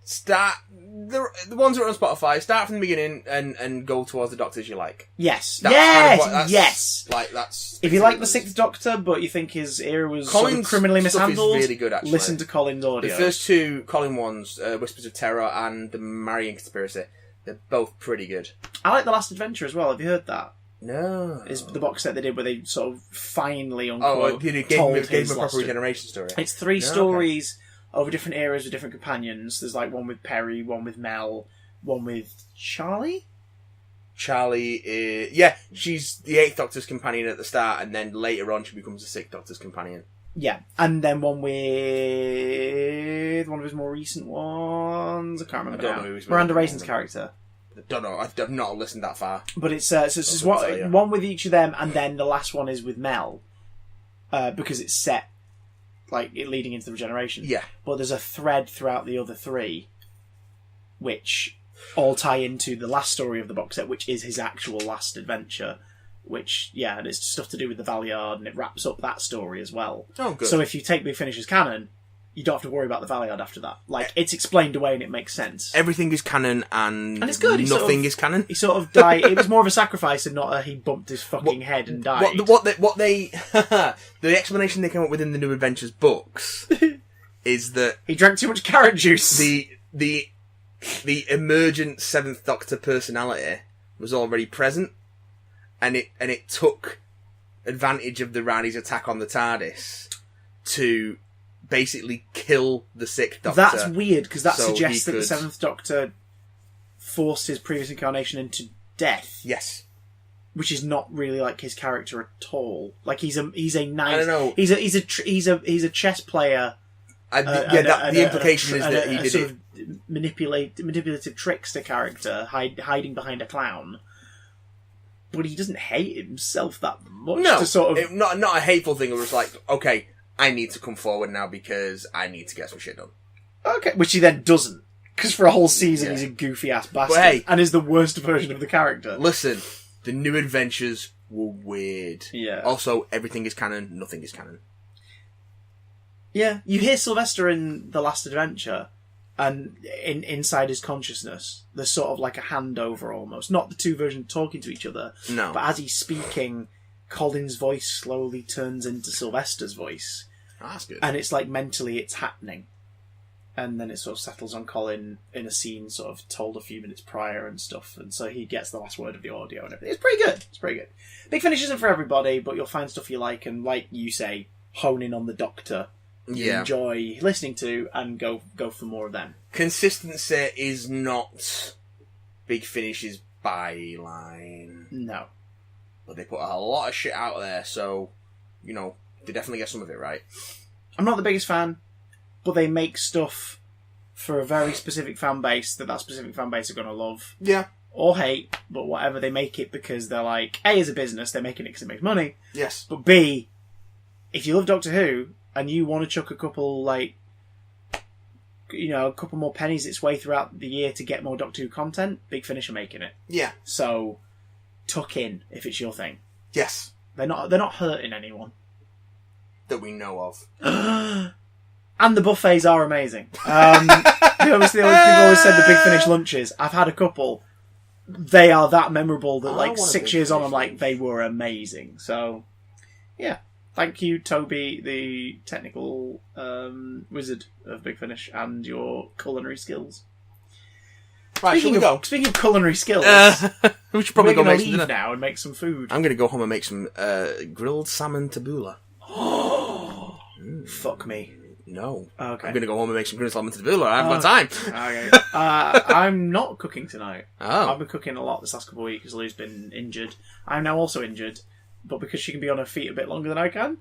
start the ones that are on Spotify, start from the beginning and go towards the Doctors you like. Yes. Yes. Like that's. If you like the Sixth Doctor, but you think his era was sort of criminally mishandled, is really good, actually. Listen to Colin's audio. The first 2 Colin ones, Whispers of Terror and The Marian Conspiracy, they're both pretty good. I like The Last Adventure as well. Have you heard that? No. Is the box set they did where they sort of finally, unquote, gave him a proper regeneration story. It's 3 stories over different eras with different companions. There's like one with Perry, one with Mel, one with Charlie. Charlie is... she's the 8th Doctor's companion at the start, and then later on she becomes the 6th Doctor's companion. Yeah, and then one with one of his more recent ones. I can't remember. I don't know who he's Miranda with. Raisin's character. I don't know. I've not listened that far. But it's one with each of them, and then the last one is with Mel, because it's set like leading into the regeneration. Yeah. But there's a thread throughout the other 3, which all tie into the last story of the box set, which is his actual last adventure. Which, and it's stuff to do with the Valiard, and it wraps up that story as well. Oh, good. So if you take Big Finish as canon, you don't have to worry about the Valiard after that. Like, it's explained away and it makes sense. Everything is canon, and it's good. Nothing is canon. He sort of died. It was more of a sacrifice and not a he bumped his fucking head and died. The explanation they came up with in the New Adventures books is that he drank too much carrot juice. The emergent 7th Doctor personality was already present, and it took advantage of the Rani's attack on the TARDIS to basically kill the 6th Doctor. That's weird, because that so suggests that the 7th Doctor forced his previous incarnation into death. Yes. Which is not really like his character at all. Like he's a nice. I don't know. He's a chess player. The implication is that he did sort of manipulative trickster character hiding behind a clown. But he doesn't hate himself that much. No, to sort of not a hateful thing. It was like, okay, I need to come forward now because I need to get some shit done. Okay, which he then doesn't, because for a whole season he's a goofy ass bastard and is the worst version of the character. Listen, the New Adventures were weird. Yeah. Also, everything is canon. Nothing is canon. Yeah, you hear Sylvester in The Last Adventure, and inside his consciousness, there's sort of like a handover almost. Not the two versions talking to each other. No. But as he's speaking, Colin's voice slowly turns into Sylvester's voice. Oh, that's good. And it's like mentally it's happening. And then it sort of settles on Colin in a scene sort of told a few minutes prior and stuff. And so he gets the last word of the audio and everything. It's pretty good. It's pretty good. Big Finish isn't for everybody, but you'll find stuff you like. And like you say, hone in on the Doctor. You enjoy listening to and go for more of them. Consistency is not Big Finish's byline. No. But they put a lot of shit out there, so, they definitely get some of it right. I'm not the biggest fan, but they make stuff for a very specific fan base that specific fan base are going to love. Yeah. Or hate, but whatever, they make it because they're like, A, as a business, they're making it because it makes money. Yes. But B, if you love Doctor Who, and you want to chuck a couple, a couple more pennies its way throughout the year to get more Doctor Who content, Big Finish are making it. Yeah. So, tuck in if it's your thing. Yes. They're not hurting anyone. That we know of. And the buffets are amazing. People always said the Big Finish lunches. I've had a couple. They are that memorable that 6 years on, I'm like, they were amazing. So, yeah. Thank you, Toby, the technical wizard of Big Finish, and your culinary skills. Right, shall we go? Speaking of culinary skills, we should probably go make some dinner now and make some food. I'm going to go home and make some grilled salmon tabbouleh. Fuck me. No. Okay. I'm going to go home and make some grilled salmon tabbouleh. I haven't got time. Okay. I'm not cooking tonight. Oh. I've been cooking a lot this last couple of weeks because Lou's been injured. I'm now also injured. But because she can be on her feet a bit longer than I can,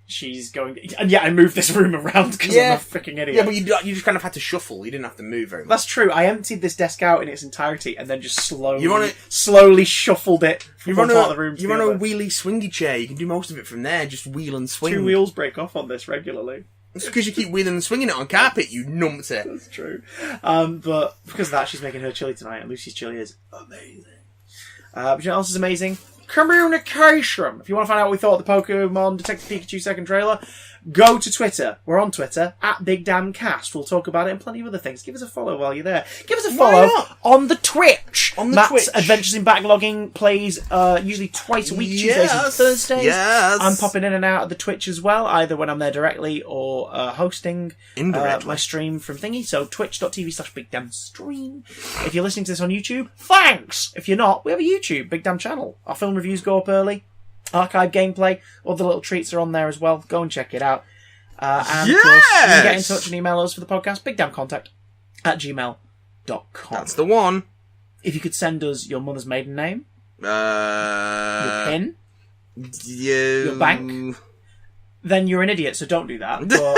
she's going... And I moved this room around because I'm a freaking idiot. Yeah, but you just kind of had to shuffle. You didn't have to move very much. That's true. I emptied this desk out in its entirety and then just slowly shuffled it from one part of the room to the other. You're on a wheelie swingy chair. You can do most of it from there. Just wheel and swing. 2 wheels break off on this regularly. It's because you keep wheeling and swinging it on carpet, you numpty. That's true. But because of that, she's making her chili tonight, and Lucy's chili is amazing. But you know what else is amazing? Communication! If you want to find out what we thought of the Pokemon Detective Pikachu second trailer, go to Twitter. We're on Twitter, @BigDamnCast. We'll talk about it and plenty of other things. Give us a follow while you're there. Give us a follow on the Twitch. Matt's Adventures in Backlogging plays usually twice a week, Tuesdays and Thursdays. Yes. I'm popping in and out of the Twitch as well, either when I'm there directly or hosting my stream from Thingy. So twitch.tv/BigDamnStream. If you're listening to this on YouTube, thanks! If you're not, we have a YouTube, Big Damn channel. Our film reviews go up early. Archive gameplay, other little treats are on there as well. Go and check it out. And of course, you can get in touch and email us for the podcast, bigdamcontact@gmail.com. That's the one. If you could send us your mother's maiden name, your PIN, your bank, then you're an idiot, so don't do that. But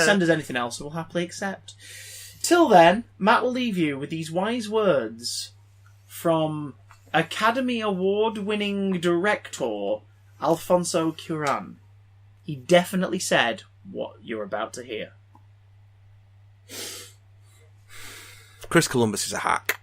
send us anything else, and we'll happily accept. Till then, Matt will leave you with these wise words from Academy Award-winning director Alfonso Cuarón. He definitely said what you're about to hear. Chris Columbus is a hack.